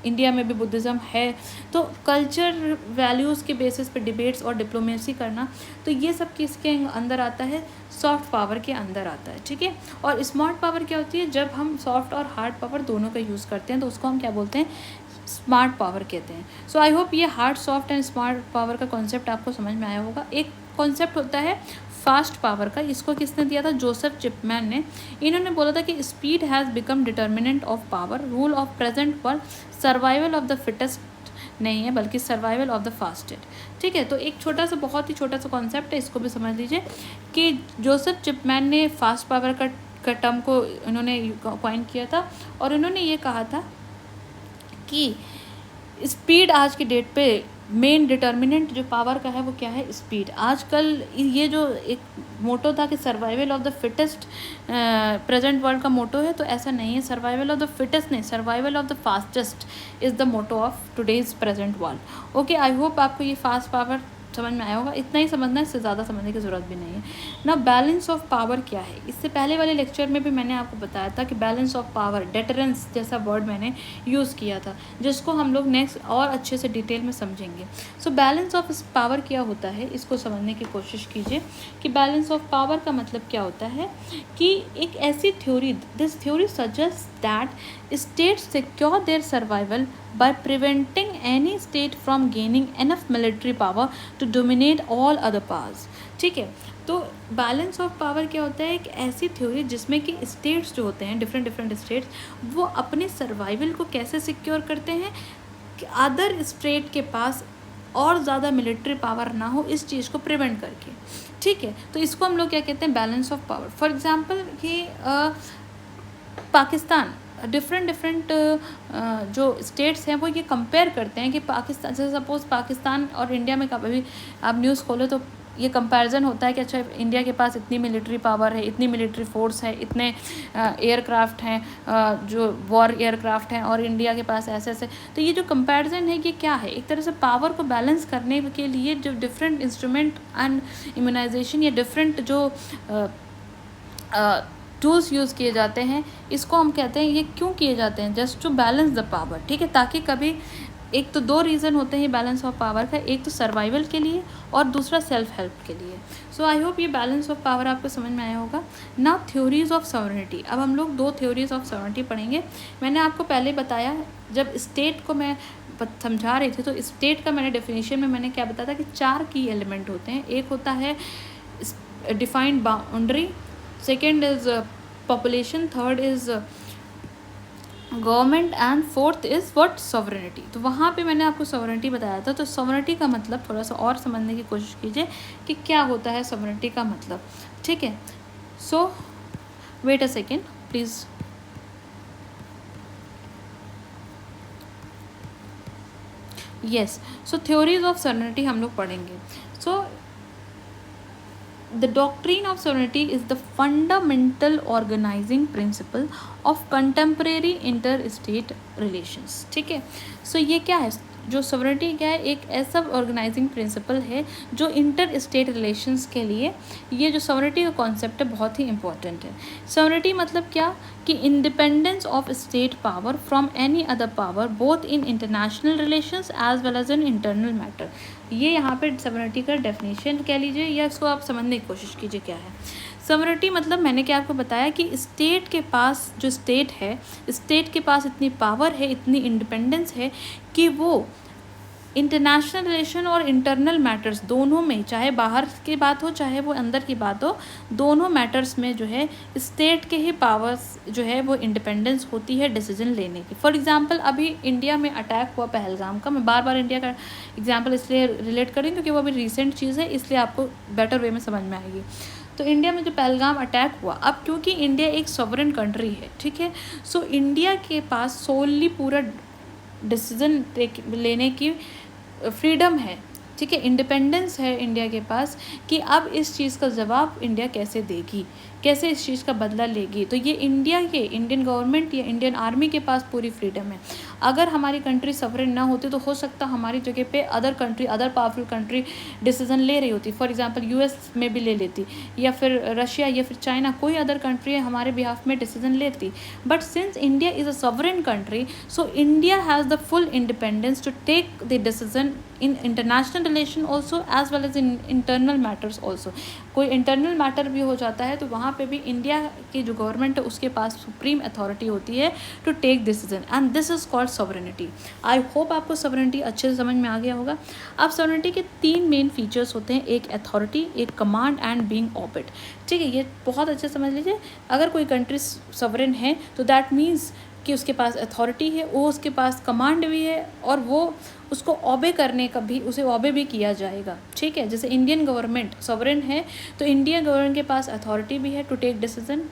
इंडिया में भी बुद्धिज़्म है, तो कल्चर वैल्यूज़ के बेसिस पे डिबेट्स और डिप्लोमेसी करना, तो ये सब किसके अंदर आता है, सॉफ्ट पावर के अंदर आता है, ठीक है। और स्मार्ट पावर क्या होती है, जब हम सॉफ्ट और हार्ड पावर दोनों का यूज़ करते हैं तो उसको हम क्या बोलते हैं, स्मार्ट पावर कहते हैं। सो आई होप ये hard, soft and smart power का कॉन्सेप्ट आपको समझ में आया होगा। एक कॉन्सेप्ट होता है फास्ट पावर का, इसको किसने दिया था, जोसेफ चिपमैन ने। इन्होंने बोला था कि speed has become determinant of power, rule of present world, survival of the fittest नहीं है बल्कि सर्वाइवल ऑफ द फास्टेस्ट, ठीक है। तो एक छोटा सा, बहुत ही छोटा सा कॉन्सेप्ट है, इसको भी समझ लीजिए कि जोसेफ चिपमैन ने फास्ट पावर का टर्म को इन्होंने कॉइन किया था, और इन्होंने ये कहा था कि स्पीड आज की डेट पे मेन डिटर्मिनेंट जो पावर का है वो क्या है, स्पीड। आजकल ये जो एक मोटो था कि survival of the fittest present world का मोटो है, तो ऐसा नहीं है, सर्वाइवल ऑफ द फिटेस्ट नहीं, survival of the fastest is the motto of today's present world. Okay, I hope आपको ये फास्ट पावर समझ में आया होगा, इतना ही समझना है, इससे ज़्यादा समझने की ज़रूरत भी नहीं है ना। बैलेंस ऑफ पावर क्या है, इससे पहले वाले लेक्चर में भी मैंने आपको बताया था कि बैलेंस ऑफ पावर, डेटरेंस जैसा वर्ड मैंने यूज़ किया था, जिसको हम लोग नेक्स्ट और अच्छे से डिटेल में समझेंगे। सो बैलेंस ऑफ पावर क्या होता है, इसको समझने की कोशिश कीजिए कि बैलेंस ऑफ पावर का मतलब क्या होता है, कि एक ऐसी theory, this theory suggest that states secure their survival by preventing any state from gaining enough military power to dominate all other powers, ठीक है। तो बैलेंस ऑफ पावर क्या होता है, एक ऐसी थ्योरी जिसमें कि स्टेट्स जो होते हैं, डिफरेंट डिफरेंट स्टेट्स, वो अपने सर्वाइवल को कैसे सिक्योर करते हैं कि अदर स्टेट के पास और ज़्यादा मिलिट्री पावर ना हो, इस चीज़ को प्रिवेंट करके, ठीक है। तो इसको हम लोग क्या कहते हैं, balance of power. For example कि पाकिस्तान, डिफरेंट जो स्टेट्स हैं वो ये कंपेयर करते हैं कि पाकिस्तान, जैसे सपोज़ पाकिस्तान और इंडिया में कभी आप न्यूज़ खोलो तो ये कंपैरिजन होता है कि अच्छा इंडिया के पास इतनी मिलिट्री पावर है, इतनी मिलिट्री फोर्स है, इतने एयरक्राफ्ट हैं, जो वॉर एयरक्राफ्ट हैं, और इंडिया के पास ऐसे ऐसे। तो ये जो कंपैरिजन है ये क्या है, एक तरह से पावर को बैलेंस करने के लिए जो डिफरेंट इंस्ट्रूमेंट एंड इम्यूनाइजेशन या डिफरेंट जो टूल्स यूज़ किए जाते हैं, इसको हम कहते हैं, ये क्यों किए जाते हैं, just to balance the power, ठीक है। ताकि कभी, एक तो दो रीज़न होते हैं बैलेंस ऑफ पावर का, एक तो सर्वाइवल के लिए और दूसरा सेल्फ हेल्प के लिए। सो आई होप ये बैलेंस ऑफ पावर आपको समझ में आया होगा ना। थ्योरीज ऑफ सॉवरेनिटी, अब हम लोग दो थ्योरीज ऑफ सॉवरेनिटी पढ़ेंगे। मैंने आपको पहले बताया, जब स्टेट को मैं समझा रही थी तो स्टेट का मैंने डेफिनेशन में मैंने क्या बताया था कि 4 की एलिमेंट होते हैं। एक होता है defined boundary, second is population, third is government, and fourth is what, sovereignty. तो वहाँ पे मैंने आपको सॉवरेनिटी बताया था। तो सॉवरेनिटी का मतलब थोड़ा सा और समझने की कोशिश कीजिए कि क्या होता है सॉवरेनिटी का मतलब, ठीक है। So wait a second please. Yes, so theories of sovereignty हम लोग पढ़ेंगे। सो the doctrine of sovereignty is the fundamental organizing principle of contemporary interstate relations, ठीक है। सो ये क्या है, जो सॉवरेनिटी क्या है, एक ऐसा ऑर्गेनाइजिंग प्रिंसिपल है जो इंटर स्टेट रिलेशंस के लिए, ये जो सॉवरेनिटी का कॉन्सेप्ट है बहुत ही इंपॉर्टेंट है। सॉवरेनिटी मतलब क्या, कि independence of state power from any other power both in international relations as well as in internal matter. ये यहाँ पे सॉवरेनिटी का डेफिनेशन कह लीजिए, या इसको आप समझने की कोशिश कीजिए क्या है सॉवरेनिटी। मतलब मैंने क्या आपको बताया कि स्टेट के पास, जो स्टेट है, स्टेट के पास इतनी पावर है, इतनी इंडिपेंडेंस है कि वो इंटरनेशनल रिलेशन और इंटरनल मैटर्स दोनों में, चाहे बाहर की बात हो चाहे वो अंदर की बात हो, दोनों मैटर्स में जो है स्टेट के ही पावर्स जो है वो इंडिपेंडेंस होती है डिसीजन लेने की। फॉर एग्जांपल अभी इंडिया में अटैक हुआ पहलगाम का, मैं बार बार इंडिया का एग्जांपल इसलिए रिलेट कर रही हूँ क्योंकि वो अभी रिसेंट चीज़ है, इसलिए आपको बेटर वे में समझ में आएगी। तो इंडिया में जो पहलगाम अटैक हुआ, अब क्योंकि इंडिया एक सॉवरेन कंट्री है, ठीक है, सो इंडिया के पास सोली पूरा डिसीजन लेने की फ्रीडम है, ठीक है, इंडिपेंडेंस है इंडिया के पास कि अब इस चीज़ का जवाब इंडिया कैसे देगी, कैसे इस चीज़ का बदला लेगी। तो ये इंडियन गवर्नमेंट या इंडियन आर्मी के पास पूरी फ्रीडम है। अगर हमारी कंट्री सवरेन ना होती तो हो सकता हमारी जगह पे अदर पावरफुल कंट्री डिसीजन ले रही होती। फॉर एग्जांपल यूएस में भी ले लेती, या फिर रशिया या फिर चाइना, कोई अदर कंट्री हमारे बिहाफ में डिसीजन लेती। But since India is a sovereign country, so India has the full independence to take the decision in international relation also as well as in internal matters also. कोई internal matter भी हो जाता है तो वहाँ पे भी इंडिया की जो गवर्नमेंट है उसके पास सुप्रीम अथॉरिटी होती है to take decision, and this is called sovereignty. I hope आपको सॉवरेनिटी अच्छे से समझ में आ गया होगा। अब सॉवरेनिटी के 3 मेन फीचर्स होते हैं, एक अथॉरिटी, एक कमांड एंड बीइंग ऑबिट। ठीक है, ये बहुत अच्छे से समझ लीजिए। अगर कोई कंट्री सॉवरेन है तो दैट मीन्स कि उसके पास अथॉरिटी है, वो उसके पास कमांड भी है, और वो उसको ऑबे करने का भी, उसे ऑबे भी किया जाएगा। ठीक है, जैसे इंडियन गवर्नमेंट सॉवरेन है तो इंडियन गवर्नमेंट के पास अथॉरिटी भी है टू टेक डिसीजन।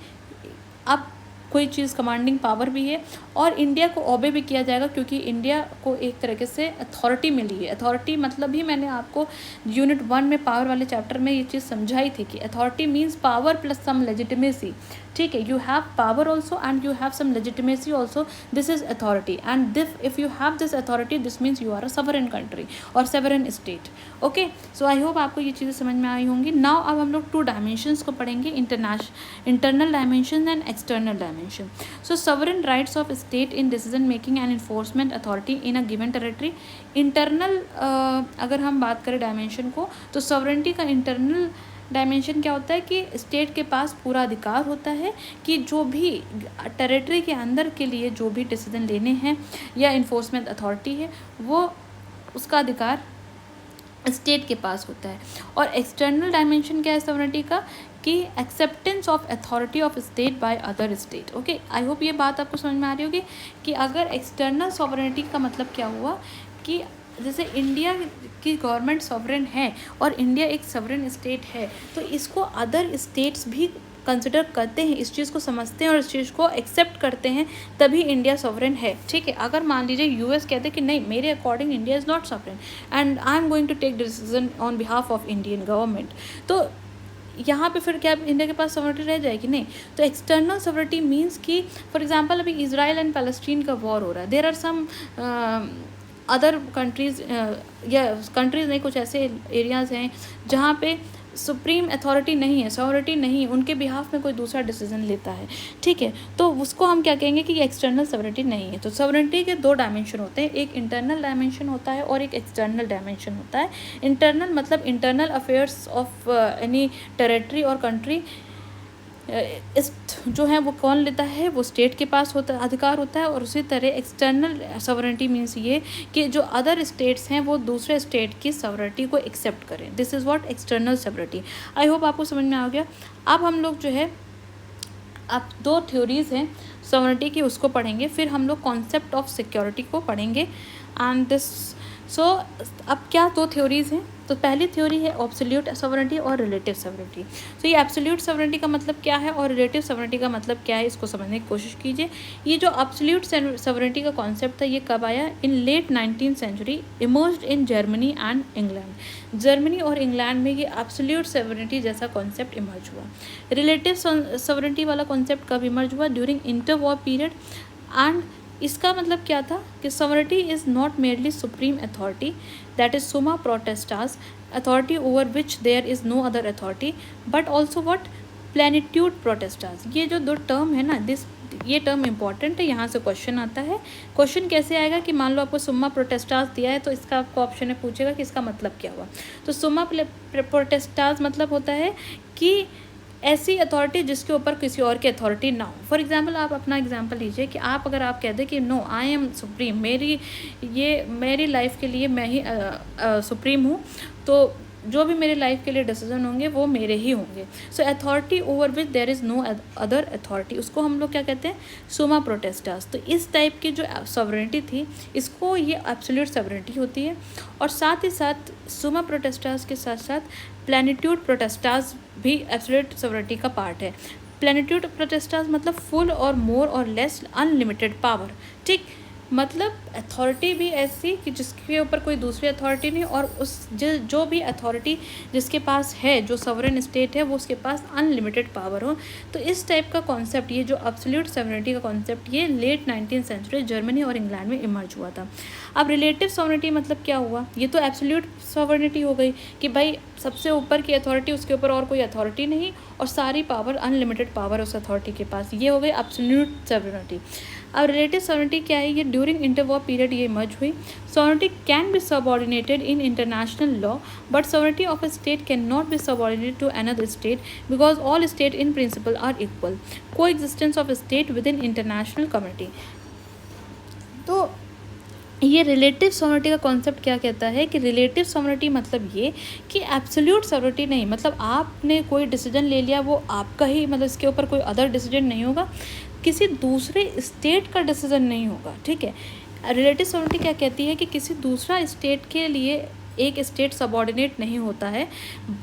अब कोई चीज़ कमांडिंग पावर भी है, और इंडिया को ऑबे भी किया जाएगा क्योंकि इंडिया को एक तरीके से अथॉरिटी मिली है। अथॉरिटी मतलब ही मैंने आपको यूनिट 1 में पावर वाले चैप्टर में ये चीज़ समझाई थी कि authority means power plus some legitimacy. ठीक है, you have power also and you have some legitimacy also, this is authority, and this if you have this authority this means you are a sovereign country और sovereign state. Okay, so I hope आपको ये चीज़ें समझ में आई होंगी। Now अब हम लोग 2 डायमेंशंस को पढ़ेंगे, internal dimension and external dimension. So sovereign rights of state in decision making and enforcement authority in a given territory. Internal अगर हम बात करें डायमेंशन को, तो सवरेंटी का इंटरनल डायमेंशन क्या होता है कि स्टेट के पास पूरा अधिकार होता है कि जो भी टेरिटरी के अंदर के लिए जो भी डिसीजन लेने हैं या इन्फोर्समेंट अथॉरिटी है वो उसका अधिकार स्टेट के पास होता है। और एक्सटर्नल डायमेंशन क्या है सॉवरेनिटी का, कि acceptance of authority of state by other state. Okay, I hope ये बात आपको समझ में आ रही होगी कि अगर एक्सटर्नल सॉवरेनिटी का मतलब क्या हुआ कि जैसे इंडिया की गवर्नमेंट सॉवरेन है और इंडिया एक सॉवरेन स्टेट है, तो इसको अदर स्टेट्स भी कंसिडर करते हैं, इस चीज़ को समझते हैं और इस चीज़ को एक्सेप्ट करते हैं, तभी इंडिया सॉवरेन है। ठीक है, अगर मान लीजिए यूएस कहते हैं कि नहीं, मेरे according India is not sovereign and I am going to take decision on behalf of Indian government, तो यहाँ पे फिर क्या इंडिया के पास सॉवरेनिटी रह जाएगी? नहीं। तो एक्सटर्नल सॉवरेनिटी मीन्स कि फॉर एग्जांपल अभी इजराइल एंड पैलेस्टीन का वॉर हो रहा है, there are some other countries या कंट्रीज़ नहीं, कुछ ऐसे एरियाज़ हैं जहाँ पे सुप्रीम अथॉरिटी नहीं है, सॉवरेनिटी नहीं, उनके बिहाफ में कोई दूसरा डिसीजन लेता है। ठीक है, तो उसको हम क्या कहेंगे कि एक्सटर्नल सॉवरेनिटी नहीं है। तो सॉवरेनिटी के 2 डायमेंशन होते हैं, एक इंटरनल डायमेंशन होता है और एक एक्सटर्नल डायमेंशन होता है। इंटरनल मतलब internal affairs of any territory और कंट्री, इस जो है वो कौन लेता है, वो स्टेट के पास होता अधिकार होता है। और उसी तरह एक्सटर्नल सॉवरेनिटी मीन्स ये कि जो अदर स्टेट्स हैं वो दूसरे स्टेट की सॉवरेनिटी को एक्सेप्ट करें, this is what external sovereignty. I hope आपको समझ में आ गया। अब हम लोग जो है अब 2 थ्योरीज़ हैं सॉवरेनिटी की, उसको पढ़ेंगे, फिर हम लोग कॉन्सेप्ट ऑफ सिक्योरिटी को पढ़ेंगे एंड दिस। सो अब क्या 2 थ्योरीज़ हैं, तो पहली थ्योरी है एब्सोल्यूट सॉवरेनिटी और रिलेटिव सॉवरेनिटी। तो ये एब्सोल्यूट सॉवरेनिटी का मतलब क्या है और रिलेटिव सॉवरेनिटी का मतलब क्या है, इसको समझने की कोशिश कीजिए। ये जो एब्सोल्यूट सॉवरेनिटी का कॉन्सेप्ट था ये कब आया? In late 19th century, emerged in Germany and England. Germany और इंग्लैंड में ये एब्सोल्यूट सॉवरेनिटी जैसा कॉन्सेप्ट इमर्ज हुआ। रिलेटिव सॉवरेनिटी वाला कॉन्सेप्ट कब इमर्ज हुआ? During inter war period. And इसका मतलब क्या था कि sovereignty is not merely supreme authority, that is summa potestas, authority over which there is no other authority, but also what? Plenitude potestas. ये जो 2 टर्म है ना, ये टर्म इंपॉर्टेंट है, यहाँ से क्वेश्चन आता है। क्वेश्चन कैसे आएगा कि मान लो आपको सुम्मा प्रोटेस्टास दिया है तो इसका आपको ऑप्शन में पूछेगा कि इसका मतलब क्या हुआ। तो सुम्मा प्रोटेस्टास मतलब होता है कि ऐसी अथॉरिटी जिसके ऊपर किसी और की अथॉरिटी ना हो। फॉर एग्जांपल आप अपना एग्जांपल लीजिए कि आप अगर आप कहते कि नो आई एम सुप्रीम, मेरी लाइफ के लिए मैं ही सुप्रीम हूँ, तो जो भी मेरे लाइफ के लिए डिसीजन होंगे वो मेरे ही होंगे। So authority over which there is no other authority, उसको हम लोग क्या कहते हैं? सुमा प्रोटेस्टास। तो इस टाइप की जो सॉवरेनिटी थी इसको ये एब्सोल्यूट सॉवरेनिटी होती है। और साथ ही साथ सुमा प्रोटेस्टास के साथ साथ प्लेनिट्यूड प्रोटेस्टास भी एब्सोल्यूट सॉवरेनिटी का पार्ट है। प्लेनिट्यूड प्रोटेस्टास मतलब फुल और मोर और लेस अनलिमिटेड पावर। ठीक, मतलब अथॉरिटी भी ऐसी कि जिसके ऊपर कोई दूसरी अथॉरिटी नहीं, और उस जो भी अथॉरिटी जिसके पास है, जो सॉवरेन स्टेट है, वो उसके पास अनलिमिटेड पावर हो। तो इस टाइप का कॉन्सेप्ट, ये जो एब्सोल्यूट सॉवरेनिटी का कॉन्सेप्ट, ये लेट 19th सेंचुरी जर्मनी और इंग्लैंड में इमर्ज हुआ था। अब रिलेटिव सॉवरेनिटी मतलब क्या हुआ? ये तो एब्सोल्यूट सॉवरेनिटी हो गई कि भाई सबसे ऊपर की अथॉरिटी, उसके ऊपर और कोई अथॉरिटी नहीं, और सारी पावर, अनलिमिटेड पावर उस अथॉरिटी के पास, ये हो गई एब्सोल्यूट सॉवरेनिटी। अब रिलेटिव सॉवरेनिटी क्या है? ये ड्यूरिंग इंटरवॉर पीरियड ये इमर्ज हुई। Sovereignty can be subordinated in international law, but sovereignty of a state can not be subordinated to another state because all state in principle are equal. Coexistence of state within international community. तो ये relative sovereignty का concept क्या कहता है कि relative sovereignty मतलब ये कि एब्सोल्यूट सॉवरेनिटी नहीं, मतलब आपने कोई डिसीजन ले लिया, वो आपका ही, मतलब इसके ऊपर कोई अदर डिसीजन नहीं होगा, किसी दूसरे स्टेट का डिसीजन नहीं होगा, ठीक है। रिलेटिव सॉवरेनिटी क्या कहती है कि किसी दूसरा स्टेट के लिए एक स्टेट सबऑर्डिनेट नहीं होता है,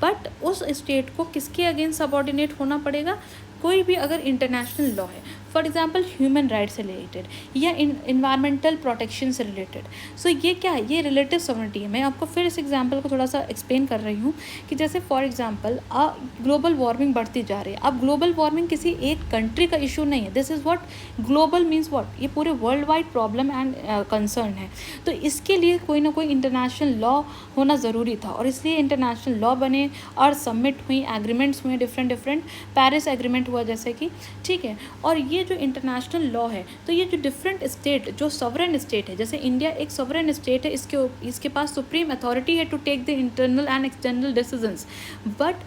बट उस स्टेट को किसके अगेंस्ट सबऑर्डिनेट होना पड़ेगा? कोई भी अगर इंटरनेशनल लॉ है, फॉर एग्जांपल ह्यूमन राइट्स से रिलेटेड या इन्वायरमेंटल प्रोटेक्शन से रिलेटेड, सो ये क्या है? ये रिलेटिव सॉवरेनिटी है। मैं आपको फिर इस एग्जांपल को थोड़ा सा एक्सप्लेन कर रही हूँ कि जैसे फॉर एग्जांपल ग्लोबल वार्मिंग बढ़ती जा रही है। अब ग्लोबल वार्मिंग किसी एक कंट्री का इशू नहीं है, this is what global means what, ये पूरे world wide problem and concern है। तो इसके लिए कोई ना कोई इंटरनेशनल लॉ होना ज़रूरी था, और इसलिए इंटरनेशनल लॉ बने और सबमिट हुई, एग्रीमेंट्स हुए, डिफरेंट पेरिस एग्रीमेंट हुआ जैसे कि, ठीक है। और ये जो इंटरनेशनल लॉ है, तो ये जो डिफरेंट स्टेट, जो सॉवरेन स्टेट है, जैसे इंडिया एक सॉवरेन स्टेट है, इसके पास सुप्रीम अथॉरिटी है to take the internal and external decisions, but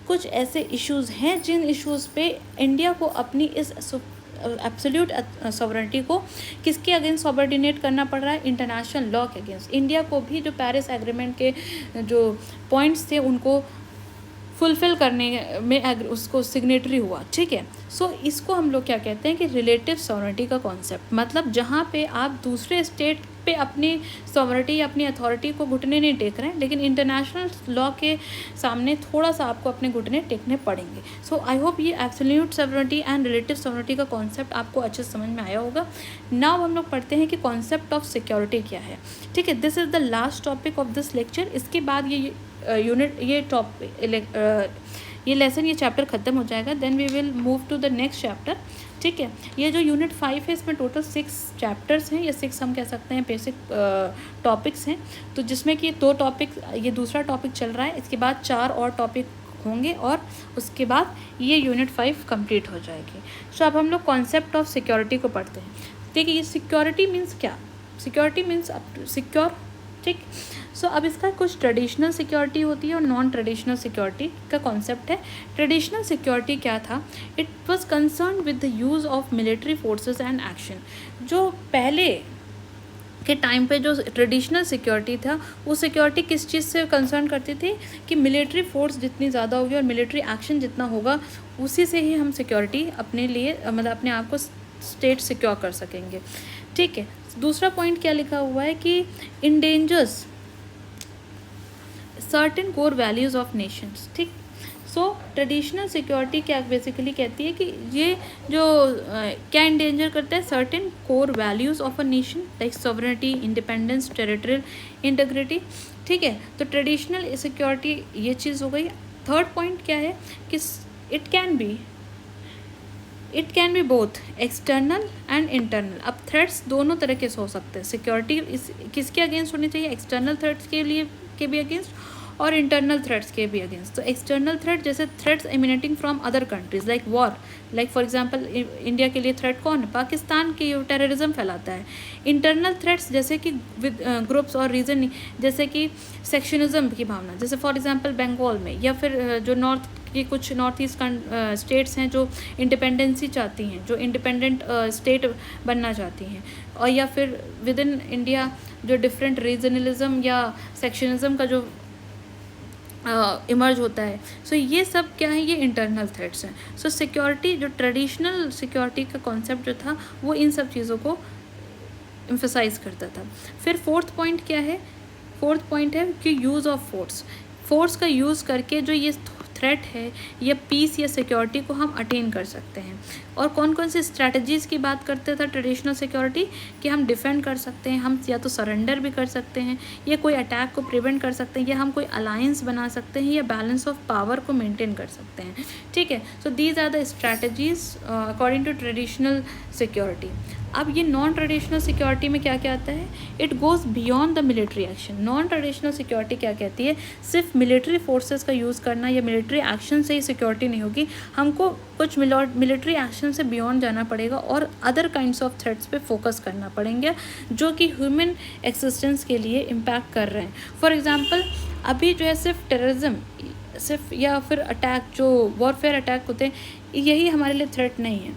कुछ ऐसे इश्यूज़ हैं जिन इश्यूज़ पे इंडिया को अपनी इस एब्सोल्यूट सॉवरेनिटी को किसके अगेंस्ट सबऑर्डिनेट करना पड़ रहा है? इंटरनेशनल लॉ के अगेंस्ट। इंडिया को भी जो पेरिस एग्रीमेंट के जो पॉइंट्स थे उनको फुलफ़िल करने में उसको सिग्नेटरी हुआ, ठीक है। सो इसको हम लोग क्या कहते हैं कि रिलेटिव सॉवरेनिटी का कॉन्सेप्ट, मतलब जहाँ पे आप दूसरे स्टेट पे अपनी सॉवरेनिटी या अपनी अथॉरिटी को घुटने नहीं टेक रहे हैं, लेकिन इंटरनेशनल लॉ के सामने थोड़ा सा आपको अपने घुटने टेकने पड़ेंगे। सो आई होप ये absolute sovereignty and relative sovereignty का कॉन्सेप्ट आपको अच्छे से समझ में आया होगा। नाउ हम लोग पढ़ते हैं कि कॉन्सेप्ट ऑफ सिक्योरिटी क्या है, ठीक है। This is the last topic of this lecture. इसके बाद ये यूनिट, ये लेसन, ये चैप्टर ख़त्म हो जाएगा, then we will move to the next chapter, ठीक है। ये जो यूनिट 5 है, इसमें टोटल 6 चैप्टर्स हैं, या 6 हम कह सकते हैं बेसिक टॉपिक्स हैं। तो जिसमें कि 2 टॉपिक, ये दूसरा टॉपिक चल रहा है, इसके बाद 4 और टॉपिक होंगे, और उसके बाद ये यूनिट 5 कंप्लीट हो जाएगी। सो अब हम लोग कॉन्सेप्ट ऑफ सिक्योरिटी को पढ़ते हैं। देखिए, ये सिक्योरिटी मीन्स क्या? सिक्योरिटी मीन्स सिक्योर, ठीक। सो अब इसका कुछ ट्रेडिशनल सिक्योरिटी होती है और नॉन ट्रेडिशनल सिक्योरिटी का कॉन्सेप्ट है। ट्रेडिशनल सिक्योरिटी क्या था? It was concern with the use of military forces and action. जो पहले के टाइम पे जो ट्रेडिशनल सिक्योरिटी था, वो सिक्योरिटी किस चीज़ से कंसर्न करती थी कि मिलिट्री फोर्स जितनी ज़्यादा होगी और मिलिट्री एक्शन जितना होगा, उसी से ही हम सिक्योरिटी अपने लिए, मतलब अपने आप को स्टेट सिक्योर कर सकेंगे, ठीक है। दूसरा पॉइंट क्या लिखा हुआ है कि endangers certain core values of nations, ठीक। सो ट्रेडिशनल सिक्योरिटी क्या बेसिकली कहती है कि ये जो क्या इंडेंजर करता है? Certain core values of a nation, like sovereignty, independence, territorial integrity, ठीक है। तो ट्रेडिशनल सिक्योरिटी ये चीज़ हो गई। थर्ड पॉइंट क्या है कि it can be both external and internal. अब थ्रेट्स दोनों तरह के हो सकते हैं। सिक्योरिटी किसके अगेंस्ट होनी चाहिए? एक्सटर्नल थ्रेट्स के लिए के भी अगेंस्ट और इंटरनल थ्रेट्स के भी अगेंस्ट। तो एक्सटर्नल थ्रेट जैसे threats emanating from other countries like war, like for example India के लिए थ्रेट कौन है? पाकिस्तान की टेररिज्म फैलाता है। इंटरनल थ्रेट्स जैसे कि विद ग्रुप्स और रीजन, जैसे कि सेक्शनिज्म की भावना, जैसे फॉर एग्जांपल बंगाल में, या फिर जो कुछ नॉर्थ ईस्ट स्टेट्स हैं जो इंडिपेंडेंसी चाहती हैं, जो इंडिपेंडेंट स्टेट बनना चाहती हैं, और या फिर विद इन इंडिया जो डिफरेंट रीजनलिज्म या सेक्शनिज्म का जो इमर्ज होता है। सो ये सब क्या है? ये इंटरनल थ्रेट्स हैं। सो सिक्योरिटी, जो ट्रेडिशनल सिक्योरिटी का कॉन्सेप्ट जो था, वो इन सब चीज़ों को एम्फसाइज करता था। फिर फोर्थ पॉइंट क्या है? फोर्थ पॉइंट है कि यूज़ ऑफ फोर्स का यूज़ करके जो ये थ्रेट है या पीस या सिक्योरिटी को हम अटेन कर सकते हैं। और कौन कौन सी स्ट्रैटेजीज़ की बात करते थे ट्रेडिशनल सिक्योरिटी, कि हम डिफेंड कर सकते हैं, हम या तो सरेंडर भी कर सकते हैं, या कोई अटैक को प्रिवेंट कर सकते हैं, या हम कोई अलायंस बना सकते हैं, या बैलेंस ऑफ पावर को मेंटेन कर सकते हैं। ठीक है, so these are the strategies according to traditional security. अब ये नॉन ट्रेडिशनल सिक्योरिटी में क्या क्या आता है, it goes beyond the military action. Non traditional security क्या कहती है, सिर्फ मिलिट्री फोर्सेस का यूज़ करना या मिलिट्री एक्शन से ही सिक्योरिटी नहीं होगी, हमको कुछ मिलिट्री एक्शन से बियॉन्ड जाना पड़ेगा और अदर काइंड्स ऑफ थ्रेट्स पे फोकस करना पड़ेंगे जो कि ह्यूमन एक्सिस्टेंस के लिए इम्पैक्ट कर रहे हैं। फॉर एग्जांपल अभी जो है सिर्फ टेररिज्म सिर्फ या फिर अटैक जो वॉरफेयर अटैक होते हैं यही हमारे लिए थ्रेट नहीं है,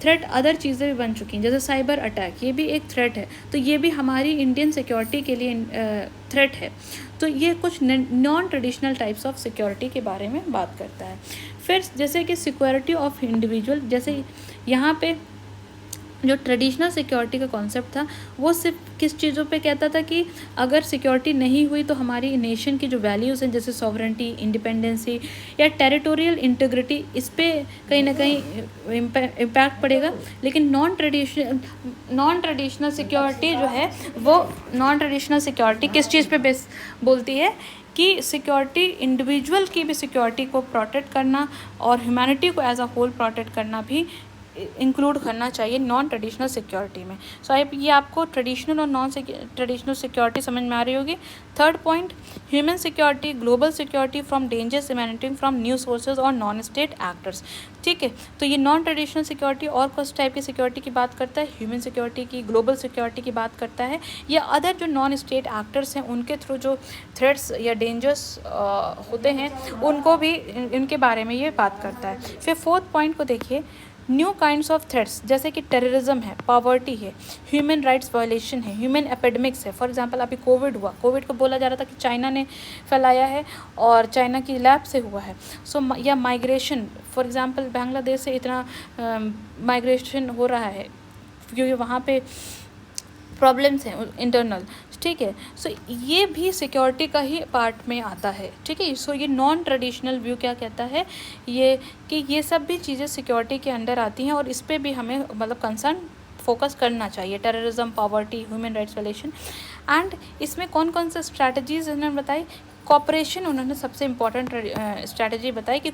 थ्रेट अदर चीज़ें भी बन चुकी हैं, जैसे साइबर अटैक, ये भी एक थ्रेट है, तो ये भी हमारी इंडियन सिक्योरिटी के लिए थ्रेट है। तो ये कुछ non traditional types of security के बारे में बात करता है। फिर जैसे कि सिक्योरिटी ऑफ इंडिविजुअल, जैसे यहाँ पे जो ट्रेडिशनल सिक्योरिटी का कॉन्सेप्ट था वो सिर्फ किस चीज़ों पे कहता था कि अगर सिक्योरिटी नहीं हुई तो हमारी नेशन की जो वैल्यूज़ हैं जैसे सॉवरेंटी, इंडिपेंडेंसी या टेरिटोरियल इंटीग्रिटी, इस पे कहीं ना कहीं इम्पैक्ट पड़ेगा। लेकिन नॉन ट्रेडिशनल सिक्योरिटी जो है वो नॉन ट्रेडिशनल सिक्योरिटी किस चीज़ पे बेस बोलती है कि सिक्योरिटी इंडिविजुअल की भी सिक्योरिटी को प्रोटेक्ट करना और ह्यूमैनिटी को एज अ होल प्रोटेक्ट करना भी इंक्लूड करना चाहिए नॉन ट्रेडिशनल सिक्योरिटी में। सो आई ये आपको ट्रेडिशनल और नॉन ट्रेडिशनल सिक्योरिटी समझ में आ रही होगी। Third point, human security, global security from dangers emanating from new sources और नॉन स्टेट एक्टर्स। ठीक है, तो ये नॉन ट्रेडिशनल सिक्योरिटी और किस टाइप की सिक्योरिटी की बात करता है, ह्यूमन सिक्योरिटी की, ग्लोबल सिक्योरिटी की बात करता है, या अदर जो नॉन स्टेट एक्टर्स हैं उनके थ्रू जो थ्रेट्स या डेंजर्स होते हैं उनको भी इनके बारे में ये बात करता है। फिर फोर्थ पॉइंट को देखिए, न्यू काइंड्स ऑफ थ्रेट्स जैसे कि टेररिज्म है, पॉवर्टी है, ह्यूमन राइट्स वायलेशन है, ह्यूमन एपिडेमिक्स है। फॉर एग्जांपल अभी कोविड हुआ, कोविड को बोला जा रहा था कि चाइना ने फैलाया है और चाइना की लैब से हुआ है। सो या माइग्रेशन, फॉर एग्जांपल बांग्लादेश से इतना माइग्रेशन हो रहा है क्योंकि वहाँ पे प्रॉब्लम्स हैं इंटरनल। ठीक है, सो ये भी सिक्योरिटी का ही पार्ट में आता है। ठीक है, सो ये नॉन ट्रेडिशनल व्यू क्या कहता है, ये कि ये सब भी चीज़ें सिक्योरिटी के अंडर आती हैं और इस पर भी हमें मतलब कंसर्न फोकस करना चाहिए। Terrorism, poverty, human rights violation. And इसमें कौन कौन से स्ट्रैटेजीज उन्होंने बताई, कॉपरेशन उन्होंने सबसे इम्पॉर्टेंट स्ट्रैटेजी बताई कि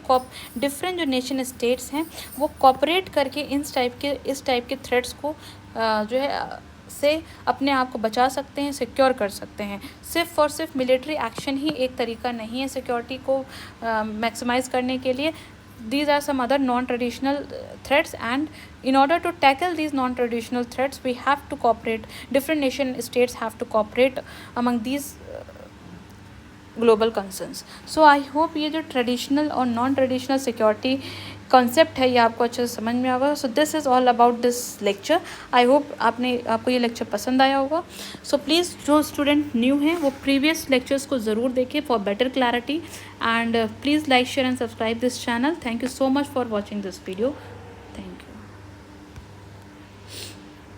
डिफरेंट जो नेशन स्टेट्स हैं वो कॉपरेट करके इस टाइप के थ्रेट्स को जो है से अपने आप को बचा सकते हैं, सिक्योर कर सकते हैं। सिर्फ और सिर्फ मिलिट्री एक्शन ही एक तरीका नहीं है सिक्योरिटी को मैक्सिमाइज करने के लिए। These are some other non-traditional threats, and in order to tackle these non-traditional threats we have to cooperate, different nation states have to cooperate among these global concerns. So I hope ये जो traditional और non traditional security concept है ये आपको अच्छे से समझ में आएगा। So this is all about this lecture. I hope आपको ये लेक्चर पसंद आया होगा। सो प्लीज़ जो स्टूडेंट न्यू हैं वो प्रीवियस लेक्चर्स को ज़रूर देखें for better clarity, and please like, share and subscribe this channel. Thank you so much for watching this video.